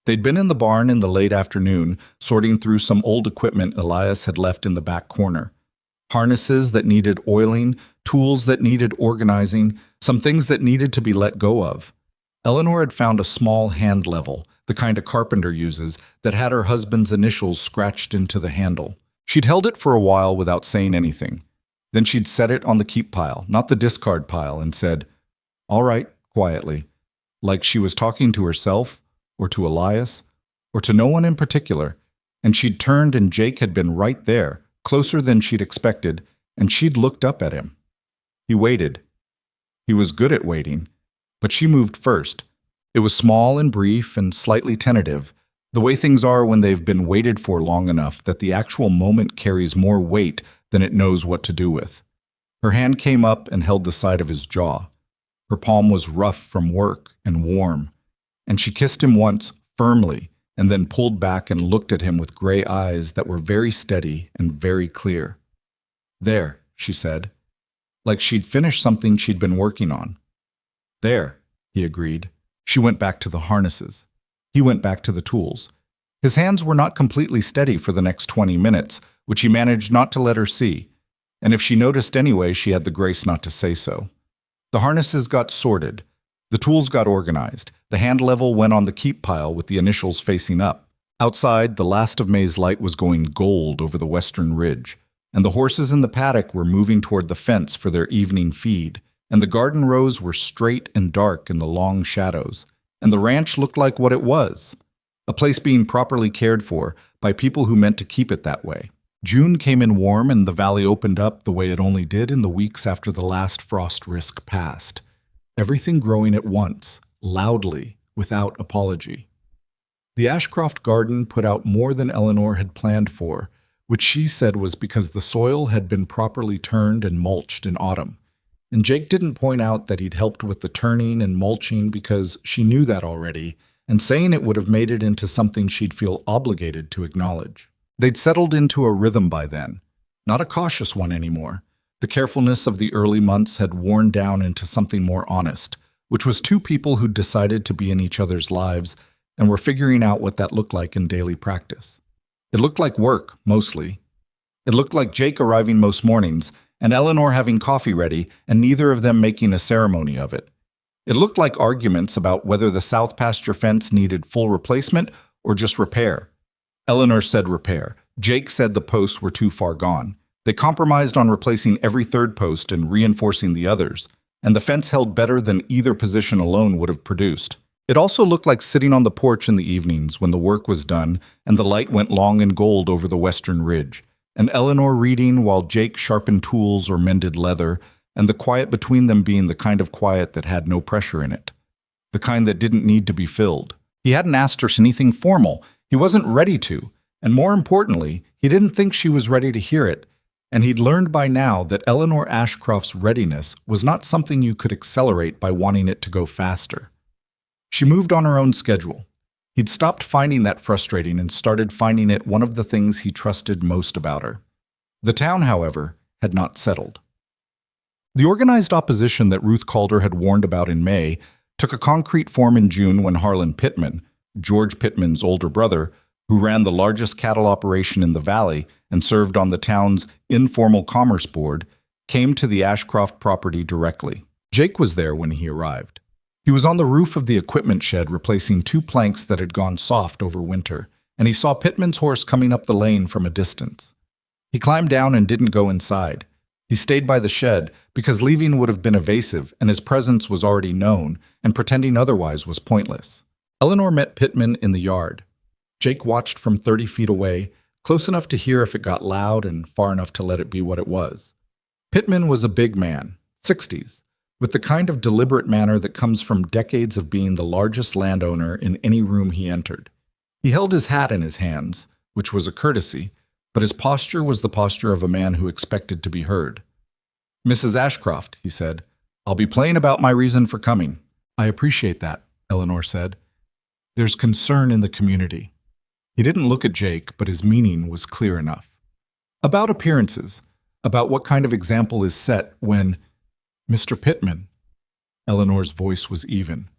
Speaker 1: They'd been in the barn in the late afternoon, sorting through some old equipment Elias had left in the back corner. Harnesses that needed oiling, tools that needed organizing, some things that needed to be let go of. Eleanor had found a small hand level, the kind a carpenter uses, that had her husband's initials scratched into the handle. She'd held it for a while without saying anything. Then she'd set it on the keep pile, not the discard pile, and said, "All right," quietly, like she was talking to herself, or to Elias, or to no one in particular, and she'd turned and Jake had been right there, closer than she'd expected, and she'd looked up at him. He waited. He was good at waiting, but she moved first. It was small and brief and slightly tentative, the way things are when they've been waited for long enough that the actual moment carries more weight than it knows what to do with. Her hand came up and held the side of his jaw. Her palm was rough from work and warm, and she kissed him once, firmly, and then pulled back and looked at him with gray eyes that were very steady and very clear. "There," she said, like she'd finished something she'd been working on. "There," he agreed. She went back to the harnesses. He went back to the tools. His hands were not completely steady for the next 20 minutes, which he managed not to let her see, and if she noticed anyway, she had the grace not to say so. The harnesses got sorted. The tools got organized. The hand level went on the keep pile with the initials facing up. Outside, the last of May's light was going gold over the western ridge, and the horses in the paddock were moving toward the fence for their evening feed, and the garden rows were straight and dark in the long shadows, and the ranch looked like what it was, a place being properly cared for by people who meant to keep it that way. June came in warm and the valley opened up the way it only did in the weeks after the last frost risk passed. Everything growing at once, loudly, without apology. The Ashcroft garden put out more than Eleanor had planned for, which she said was because the soil had been properly turned and mulched in autumn. And Jake didn't point out that he'd helped with the turning and mulching because she knew that already, and saying it would have made it into something she'd feel obligated to acknowledge. They'd settled into a rhythm by then, not a cautious one anymore. The carefulness of the early months had worn down into something more honest, which was two people who'd decided to be in each other's lives and were figuring out what that looked like in daily practice. It looked like work, mostly. It looked like Jake arriving most mornings and Eleanor having coffee ready and neither of them making a ceremony of it. It looked like arguments about whether the south pasture fence needed full replacement or just repair. Eleanor said repair. Jake said the posts were too far gone. They compromised on replacing every third post and reinforcing the others, and the fence held better than either position alone would have produced. It also looked like sitting on the porch in the evenings when the work was done and the light went long and gold over the western ridge, and Eleanor reading while Jake sharpened tools or mended leather, and the quiet between them being the kind of quiet that had no pressure in it, the kind that didn't need to be filled. He hadn't asked her anything formal. He wasn't ready to, and more importantly, he didn't think she was ready to hear it. And he'd learned by now that Eleanor Ashcroft's readiness was not something you could accelerate by wanting it to go faster. She moved on her own schedule. He'd stopped finding that frustrating and started finding it one of the things he trusted most about her. The town, however, had not settled. The organized opposition that Ruth Calder had warned about in May took a concrete form in June when Harlan Pittman, George Pittman's older brother, who ran the largest cattle operation in the valley and served on the town's informal commerce board, came to the Ashcroft property directly. Jake was there when he arrived. He He was on the roof of the equipment shed replacing two planks that had gone soft over winter, and he saw Pittman's horse coming up the lane from a distance. He climbed down and didn't go inside. He stayed by the shed because leaving would have been evasive and his presence was already known, and pretending otherwise was pointless. Eleanor met Pittman in the yard. Jake watched from 30 feet away, close enough to hear if it got loud and far enough to let it be what it was. Pittman was a big man, 60s, with the kind of deliberate manner that comes from decades of being the largest landowner in any room he entered. He held his hat in his hands, which was a courtesy, but his posture was the posture of a man who expected to be heard. "Mrs. Ashcroft," he said, "I'll be plain about my reason for coming." "I appreciate that," Eleanor said. "There's concern in the community." He didn't look at Jake, but his meaning was clear enough. "About appearances, about what kind of example is set when—" "Mr. Pittman," Eleanor's voice was even,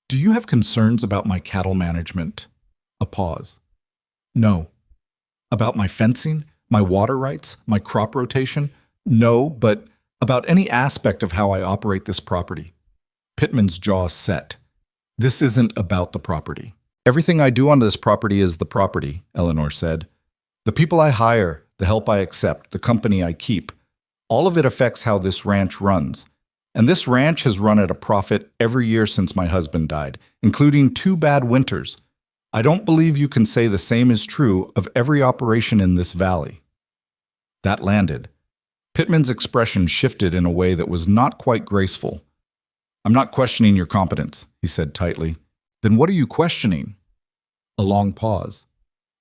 Speaker 1: "do you have concerns about my cattle management?" A pause. "No." "About my fencing, my water rights, my crop rotation?" "No, but about any aspect of how I operate this property." Pittman's jaw set. "This isn't about the property." "Everything I do on this property is the property," Eleanor said. "The people I hire, the help I accept, the company I keep, all of it affects how this ranch runs. And this ranch has run at a profit every year since my husband died, including 2 bad winters. I don't believe you can say the same is true of every operation in this valley." That landed. Pittman's expression shifted in a way that was not quite graceful. "I'm not questioning your competence," he said tightly. "Then what are you questioning?" A long pause.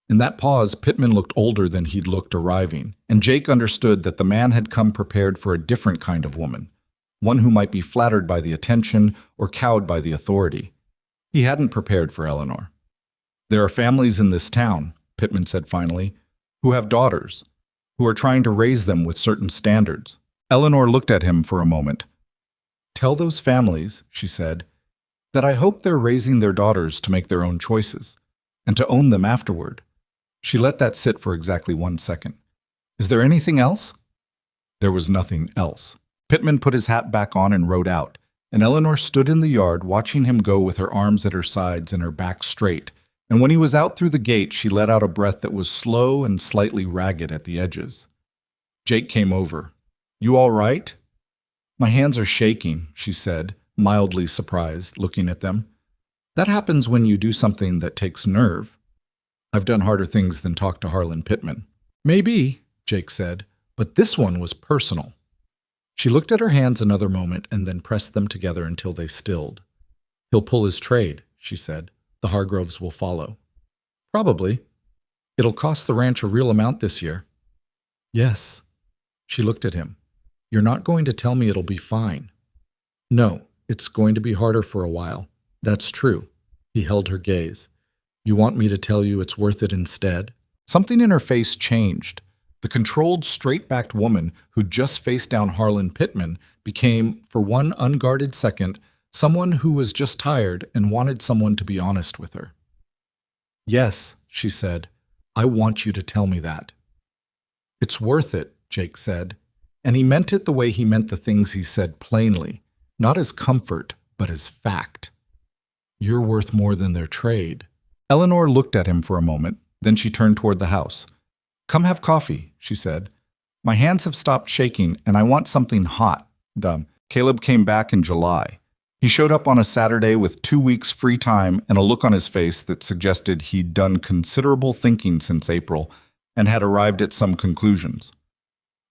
Speaker 1: In that pause, Pittman looked older than he'd looked arriving, and Jake understood that the man had come prepared for a different kind of woman, one who might be flattered by the attention or cowed by the authority. He hadn't prepared for Eleanor. "There are families in this town," Pittman said finally, "who have daughters, who are trying to raise them with certain standards." Eleanor looked at him for a moment. "Tell those families," she said, "that I hope they're raising their daughters to make their own choices, and to own them afterward." She let that sit for exactly 1 second. "Is there anything else?" There was nothing else. Pittman put his hat back on and rode out, and Eleanor stood in the yard watching him go with her arms at her sides and her back straight, and when he was out through the gate she let out a breath that was slow and slightly ragged at the edges. Jake came over. "You all right?" "My hands are shaking," she said, mildly surprised, looking at them. "That happens when you do something that takes nerve." "I've done harder things than talk to Harlan Pittman." "Maybe," Jake said, "but this one was personal." She looked at her hands another moment and then pressed them together until they stilled. "He'll pull his trade," she said. "The Hargroves will follow." "Probably. It'll cost the ranch a real amount this year." "Yes." She looked at him. "You're not going to tell me it'll be fine." "No, it's going to be harder for a while. That's true." He held her gaze. "You want me to tell you it's worth it instead?" Something in her face changed. The controlled, straight-backed woman who'd just faced down Harlan Pittman became, for one unguarded second, someone who was just tired and wanted someone to be honest with her. "Yes," she said, "I want you to tell me that." "It's worth it," Jake said, and he meant it the way he meant the things he said plainly, not as comfort, but as fact. "You're worth more than their trade." Eleanor looked at him for a moment, then she turned toward the house. "Come have coffee," she said. "My hands have stopped shaking, and I want something hot." Caleb came back in July. He showed up on a Saturday with 2 weeks free time and a look on his face that suggested he'd done considerable thinking since April and had arrived at some conclusions.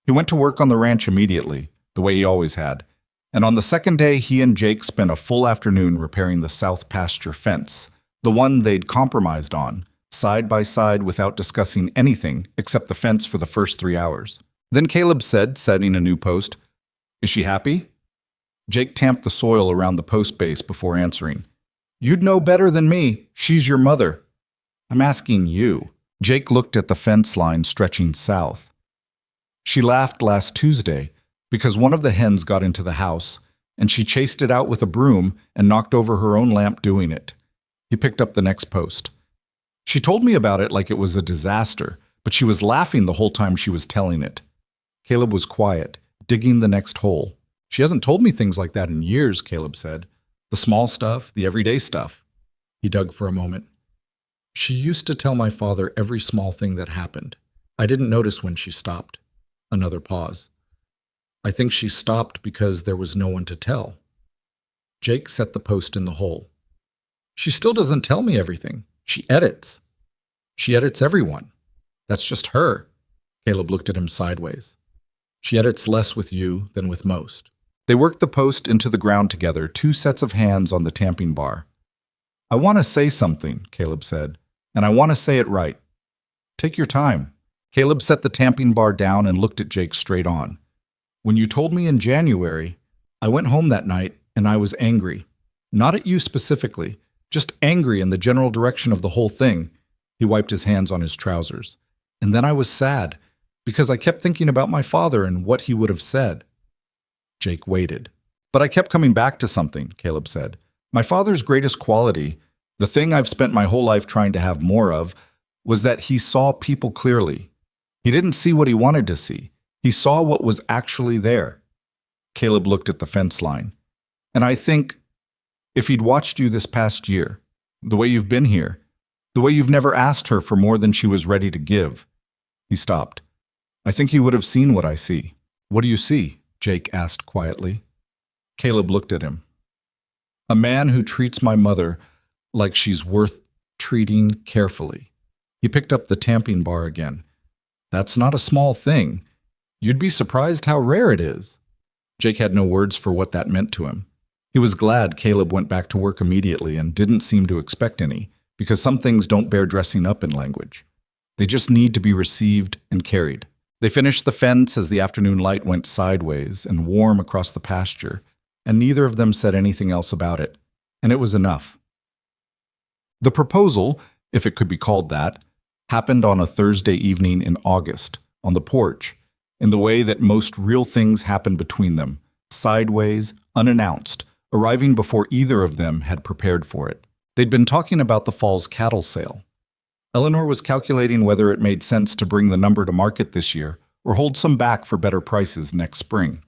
Speaker 1: He went to work on the ranch immediately, the way he always had, and on the second day he and Jake spent a full afternoon repairing the south pasture fence, the one they'd compromised on, side by side without discussing anything except the fence for the first 3 hours. Then Caleb said, setting a new post, "Is she happy?" Jake tamped the soil around the post base before answering. "You'd know better than me. She's your mother." "I'm asking you." Jake looked at the fence line stretching south. "She laughed last Tuesday because one of the hens got into the house, and she chased it out with a broom and knocked over her own lamp doing it." He picked up the next post. "She told me about it like it was a disaster, but she was laughing the whole time she was telling it." Caleb was quiet, digging the next hole. "She hasn't told me things like that in years," Caleb said. The small stuff, the everyday stuff. He dug for a moment. She used to tell my father every small thing that happened. I didn't notice when she stopped. Another pause. I think she stopped because there was no one to tell. Jake set the post in the hole. She still doesn't tell me everything. She edits. She edits everyone. That's just her. Caleb looked at him sideways. She edits less with you than with most. They worked the post into the ground together, two sets of hands on the tamping bar. I want to say something, Caleb said, and I want to say it right. Take your time. Caleb set the tamping bar down and looked at Jake straight on. When you told me in January, I went home that night and I was angry. Not at you specifically, just angry in the general direction of the whole thing. He wiped his hands on his trousers. And then I was sad, because I kept thinking about my father and what he would have said. Jake waited. But I kept coming back to something, Caleb said. My father's greatest quality, the thing I've spent my whole life trying to have more of, was that he saw people clearly. He didn't see what he wanted to see. He saw what was actually there. Caleb looked at the fence line. And I think, if he'd watched you this past year, the way you've been here, the way you've never asked her for more than she was ready to give. He stopped. I think he would have seen what I see. What do you see? Jake asked quietly. Caleb looked at him. A man who treats my mother like she's worth treating carefully. He picked up the tamping bar again. That's not a small thing. You'd be surprised how rare it is. Jake had no words for what that meant to him. He was glad Caleb went back to work immediately and didn't seem to expect any, because some things don't bear dressing up in language. They just need to be received and carried. They finished the fence as the afternoon light went sideways and warm across the pasture, and neither of them said anything else about it, and it was enough. The proposal, if it could be called that, happened on a Thursday evening in August, on the porch, in the way that most real things happen between them, sideways, unannounced, arriving before either of them had prepared for it. They'd been talking about the fall's cattle sale. Eleanor was calculating whether it made sense to bring the number to market this year or hold some back for better prices next spring.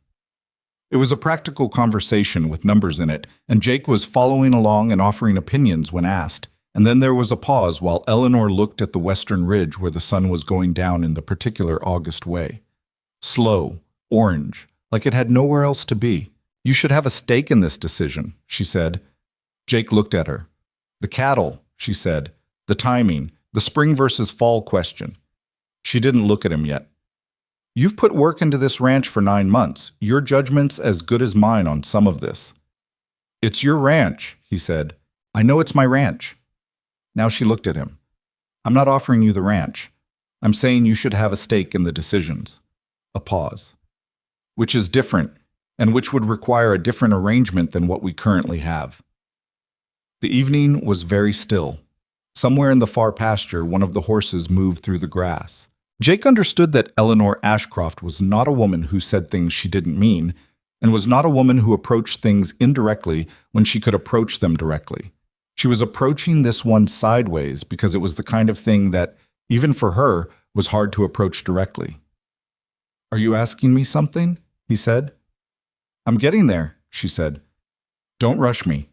Speaker 1: It was a practical conversation with numbers in it, and Jake was following along and offering opinions when asked, and then there was a pause while Eleanor looked at the western ridge where the sun was going down in the particular August way. Slow, orange, like it had nowhere else to be. You should have a stake in this decision, she said. Jake looked at her. The cattle, she said. The timing, the spring versus fall question. She didn't look at him yet. You've put work into this ranch for 9 months. Your judgment's as good as mine on some of this. It's your ranch, he said. I know it's my ranch. Now she looked at him. I'm not offering you the ranch. I'm saying you should have a stake in the decisions. A pause. Which is different, and which would require a different arrangement than what we currently have. The evening was very still. Somewhere in the far pasture, one of the horses moved through the grass. Jake understood that Eleanor Ashcroft was not a woman who said things she didn't mean, and was not a woman who approached things indirectly when she could approach them directly. She was approaching this one sideways because it was the kind of thing that, even for her, was hard to approach directly. Are you asking me something? He said. I'm getting there, she said. Don't rush me.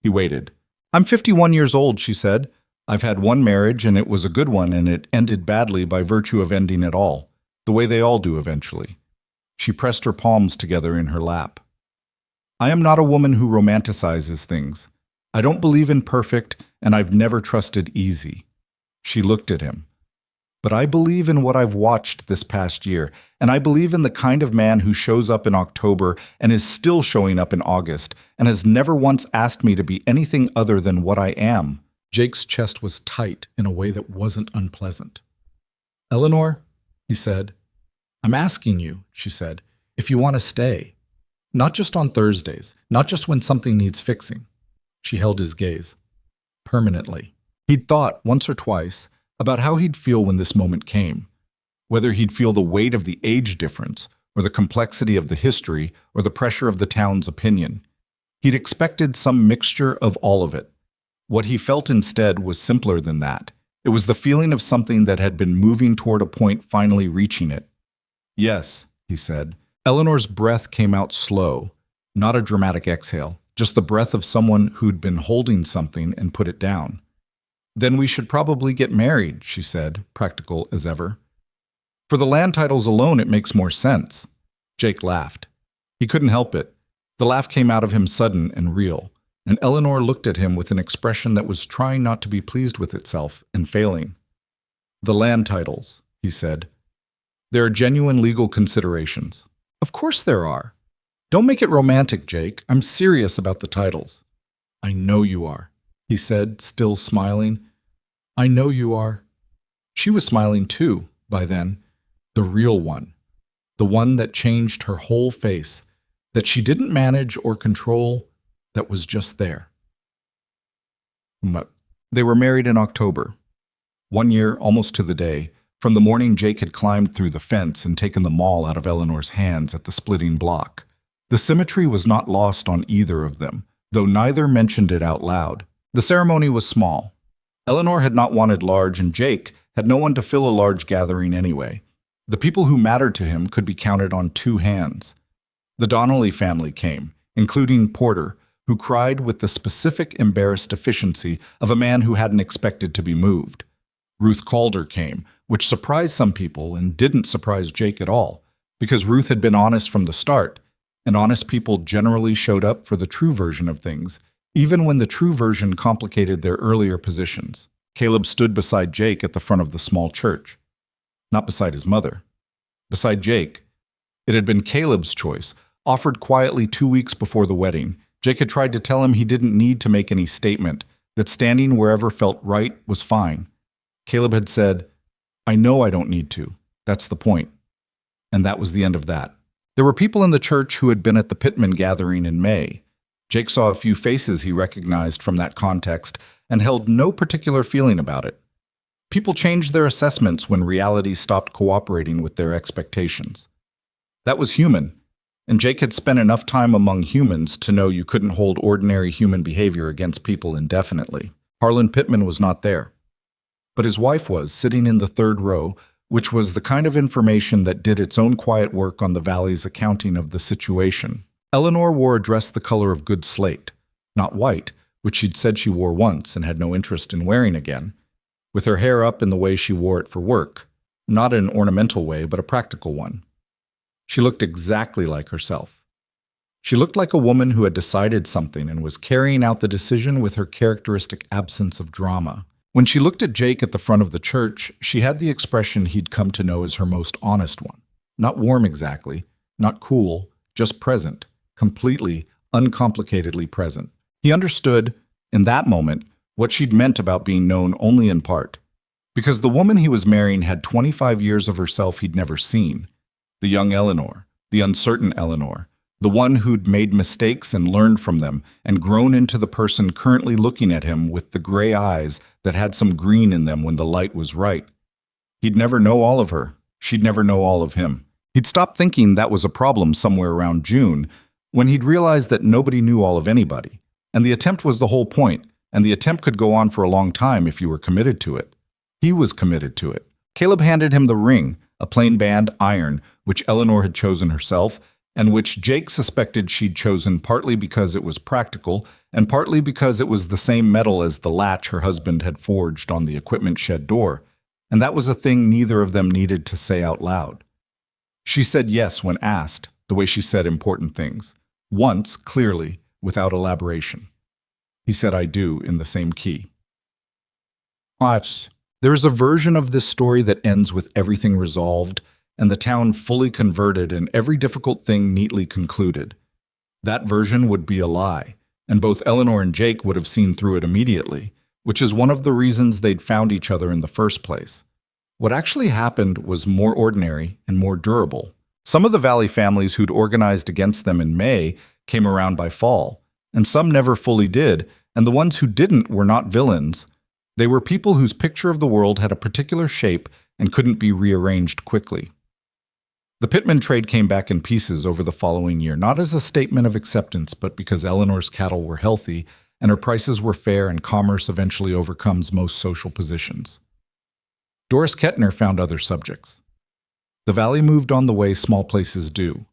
Speaker 1: He waited. I'm 51 years old, she said. I've had one marriage, and it was a good one, and it ended badly by virtue of ending it all, the way they all do eventually. She pressed her palms together in her lap. I am not a woman who romanticizes things. I don't believe in perfect, and I've never trusted easy. She looked at him. But I believe in what I've watched this past year, and I believe in the kind of man who shows up in October and is still showing up in August, and has never once asked me to be anything other than what I am. Jake's chest was tight in a way that wasn't unpleasant. Eleanor, he said. I'm asking you, she said, if you want to stay. Not just on Thursdays, not just when something needs fixing. She held his gaze. Permanently. He'd thought, once or twice, about how he'd feel when this moment came. Whether he'd feel the weight of the age difference, or the complexity of the history, or the pressure of the town's opinion. He'd expected some mixture of all of it. What he felt instead was simpler than that. It was the feeling of something that had been moving toward a point finally reaching it. Yes, he said. Eleanor's breath came out slow, not a dramatic exhale, just the breath of someone who'd been holding something and put it down. "Then we should probably get married," she said, practical as ever. "For the land titles alone, it makes more sense." Jake laughed. He couldn't help it. The laugh came out of him sudden and real, and Eleanor looked at him with an expression that was trying not to be pleased with itself and failing. "The land titles," he said. "There are genuine legal considerations." "Of course there are. Don't make it romantic, Jake. I'm serious about the titles." "I know you are," he said, still smiling. "I know you are." She was smiling too, by then. The real one. The one that changed her whole face, that she didn't manage or control, that was just there. But they were married in October. 1 year, almost to the day, from the morning Jake had climbed through the fence and taken the maul out of Eleanor's hands at the splitting block. The symmetry was not lost on either of them, though neither mentioned it out loud. The ceremony was small. Eleanor had not wanted large, and Jake had no one to fill a large gathering anyway. The people who mattered to him could be counted on 2 hands. The Donnelly family came, including Porter, who cried with the specific embarrassed efficiency of a man who hadn't expected to be moved. Ruth Calder came, which surprised some people and didn't surprise Jake at all, because Ruth had been honest from the start, and honest people generally showed up for the true version of things, even when the true version complicated their earlier positions. Caleb stood beside Jake at the front of the small church. Not beside his mother. Beside Jake. It had been Caleb's choice, offered quietly 2 weeks before the wedding. Jake had tried to tell him he didn't need to make any statement, that standing wherever felt right was fine. Caleb had said, "I know I don't need to. That's the point." And that was the end of that. There were people in the church who had been at the Pittman gathering in May. Jake saw a few faces he recognized from that context and held no particular feeling about it. People changed their assessments when reality stopped cooperating with their expectations. That was human, and Jake had spent enough time among humans to know you couldn't hold ordinary human behavior against people indefinitely. Harlan Pittman was not there. But his wife was, sitting in the 3rd row, which was the kind of information that did its own quiet work on the Valley's accounting of the situation. Eleanor wore a dress the color of good slate, not white, which she'd said she wore once and had no interest in wearing again, with her hair up in the way she wore it for work, not an ornamental way, but a practical one. She looked exactly like herself. She looked like a woman who had decided something and was carrying out the decision with her characteristic absence of drama. When she looked at Jake at the front of the church, she had the expression he'd come to know as her most honest one. Not warm exactly, not cool, just present, completely, uncomplicatedly present. He understood, in that moment, what she'd meant about being known only in part. Because the woman he was marrying had 25 years of herself he'd never seen. The young Eleanor, the uncertain Eleanor, the one who'd made mistakes and learned from them and grown into the person currently looking at him with the gray eyes that had some green in them when the light was right. He'd never know all of her. She'd never know all of him. He'd stopped thinking that was a problem somewhere around June, when he'd realized that nobody knew all of anybody. And the attempt was the whole point, and the attempt could go on for a long time if you were committed to it. He was committed to it. Caleb handed him the ring, a plain band iron, which Eleanor had chosen herself, and which Jake suspected she'd chosen partly because it was practical, and partly because it was the same metal as the latch her husband had forged on the equipment shed door, and that was a thing neither of them needed to say out loud. She said yes when asked, the way she said important things. Once, clearly, without elaboration. He said "I do" in the same key. There is a version of this story that ends with everything resolved, and the town fully converted and every difficult thing neatly concluded. That version would be a lie, and both Eleanor and Jake would have seen through it immediately, which is one of the reasons they'd found each other in the first place. What actually happened was more ordinary and more durable. Some of the Valley families who'd organized against them in May came around by fall, and some never fully did, and the ones who didn't were not villains. They were people whose picture of the world had a particular shape and couldn't be rearranged quickly. The Pittman trade came back in pieces over the following year, not as a statement of acceptance, but because Eleanor's cattle were healthy and her prices were fair and commerce eventually overcomes most social positions. Doris Kettner found other subjects. The Valley moved on the way small places do.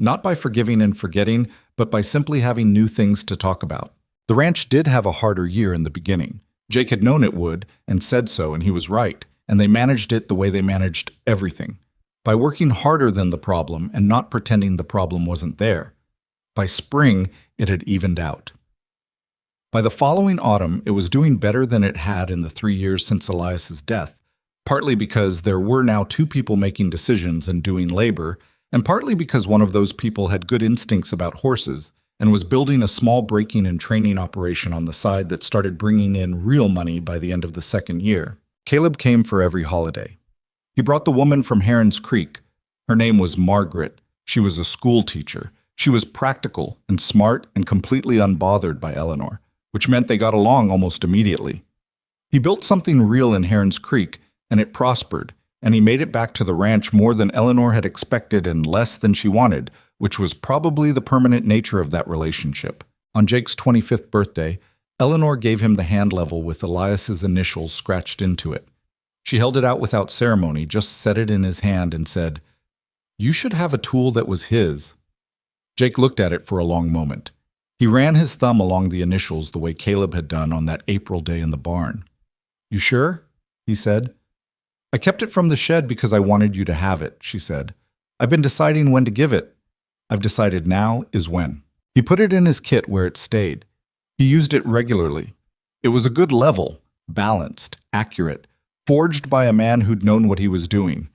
Speaker 1: Not by forgiving and forgetting, but by simply having new things to talk about. The ranch did have a harder year in the beginning. Jake had known it would, and said so, and he was right, and they managed it the way they managed everything. By working harder than the problem and not pretending the problem wasn't there. By spring, it had evened out. By the following autumn, it was doing better than it had in the 3 years since Elias's death, partly because there were now two people making decisions and doing labor, and partly because one of those people had good instincts about horses and was building a small breaking and training operation on the side that started bringing in real money by the end of the second year. Caleb came for every holiday. He brought the woman from Heron's Creek. Her name was Margaret. She was a school teacher. She was practical and smart and completely unbothered by Eleanor, which meant they got along almost immediately. He built something real in Heron's Creek, and it prospered, and he made it back to the ranch more than Eleanor had expected and less than she wanted, which was probably the permanent nature of that relationship. On Jake's 25th birthday, Eleanor gave him the hand level with Elias's initials scratched into it. She held it out without ceremony, just set it in his hand and said, "You should have a tool that was his." Jake looked at it for a long moment. He ran his thumb along the initials the way Caleb had done on that April day in the barn. "You sure?" he said. "I kept it from the shed because I wanted you to have it," she said. "I've been deciding when to give it. I've decided now is when." He put it in his kit where it stayed. He used it regularly. It was a good level, balanced, accurate, forged by a man who'd known what he was doing.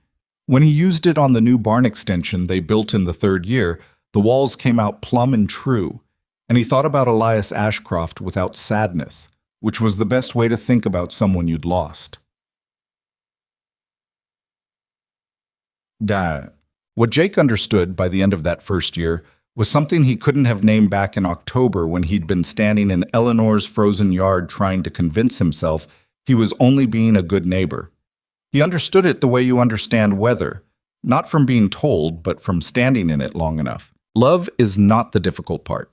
Speaker 1: When he used it on the new barn extension they built in the third year, the walls came out plumb and true, and he thought about Elias Ashcroft without sadness, which was the best way to think about someone you'd lost. What Jake understood by the end of that first year was something he couldn't have named back in October when he'd been standing in Eleanor's frozen yard trying to convince himself he was only being a good neighbor. He understood it the way you understand weather, not from being told, but from standing in it long enough. Love is not the difficult part.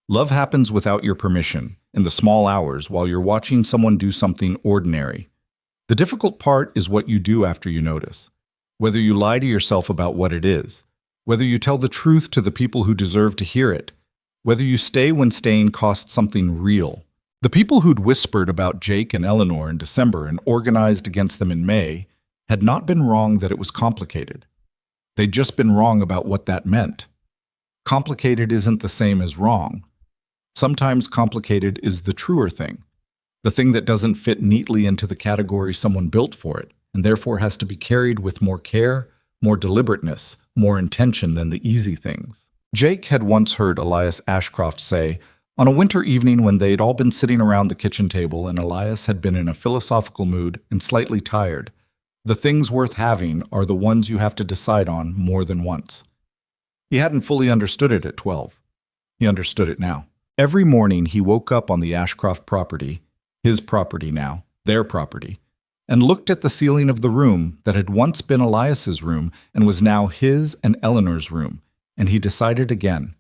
Speaker 1: Love happens without your permission, in the small hours, while you're watching someone do something ordinary. The difficult part is what you do after you notice. Whether you lie to yourself about what it is, whether you tell the truth to the people who deserve to hear it, whether you stay when staying costs something real. The people who'd whispered about Jake and Eleanor in December and organized against them in May had not been wrong that it was complicated. They'd just been wrong about what that meant. Complicated isn't the same as wrong. Sometimes complicated is the truer thing, the thing that doesn't fit neatly into the category someone built for it, and therefore has to be carried with more care, more deliberateness, more intention than the easy things. Jake had once heard Elias Ashcroft say, on a winter evening when they'd all been sitting around the kitchen table and Elias had been in a philosophical mood and slightly tired, "The things worth having are the ones you have to decide on more than once." He hadn't fully understood it at 12. He understood it now. Every morning he woke up on the Ashcroft property, his property now, their property, and looked at the ceiling of the room that had once been Elias's room and was now his and Eleanor's room, and he decided again,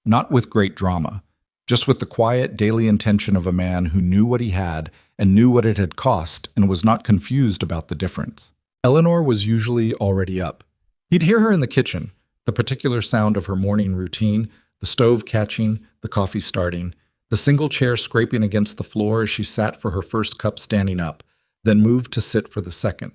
Speaker 1: not with great drama, just with the quiet daily intention of a man who knew what he had and knew what it had cost and was not confused about the difference. Eleanor was usually already up. He'd hear her in the kitchen, the particular sound of her morning routine, the stove catching, the coffee starting, the single chair scraping against the floor as she sat for her first cup standing up, then moved to sit for the second.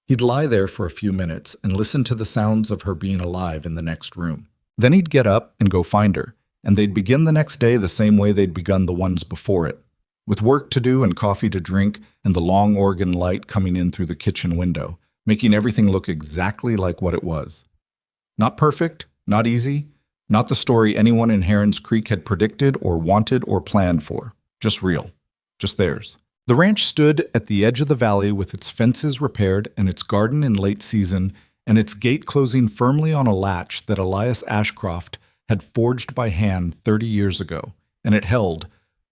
Speaker 1: He'd lie there for a few minutes and listen to the sounds of her being alive in the next room. Then he'd get up and go find her, and they'd begin the next day the same way they'd begun the ones before it, with work to do and coffee to drink and the long organ light coming in through the kitchen window, making everything look exactly like what it was. Not perfect, not easy, not the story anyone in Heron's Creek had predicted or wanted or planned for, just real, just theirs. The ranch stood at the edge of the valley with its fences repaired and its garden in late season and its gate closing firmly on a latch that Elias Ashcroft had forged by hand 30 years ago, and it held,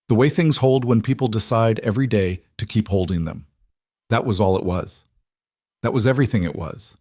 Speaker 1: the way things hold when people decide every day to keep holding them. That was all it was. That was everything it was.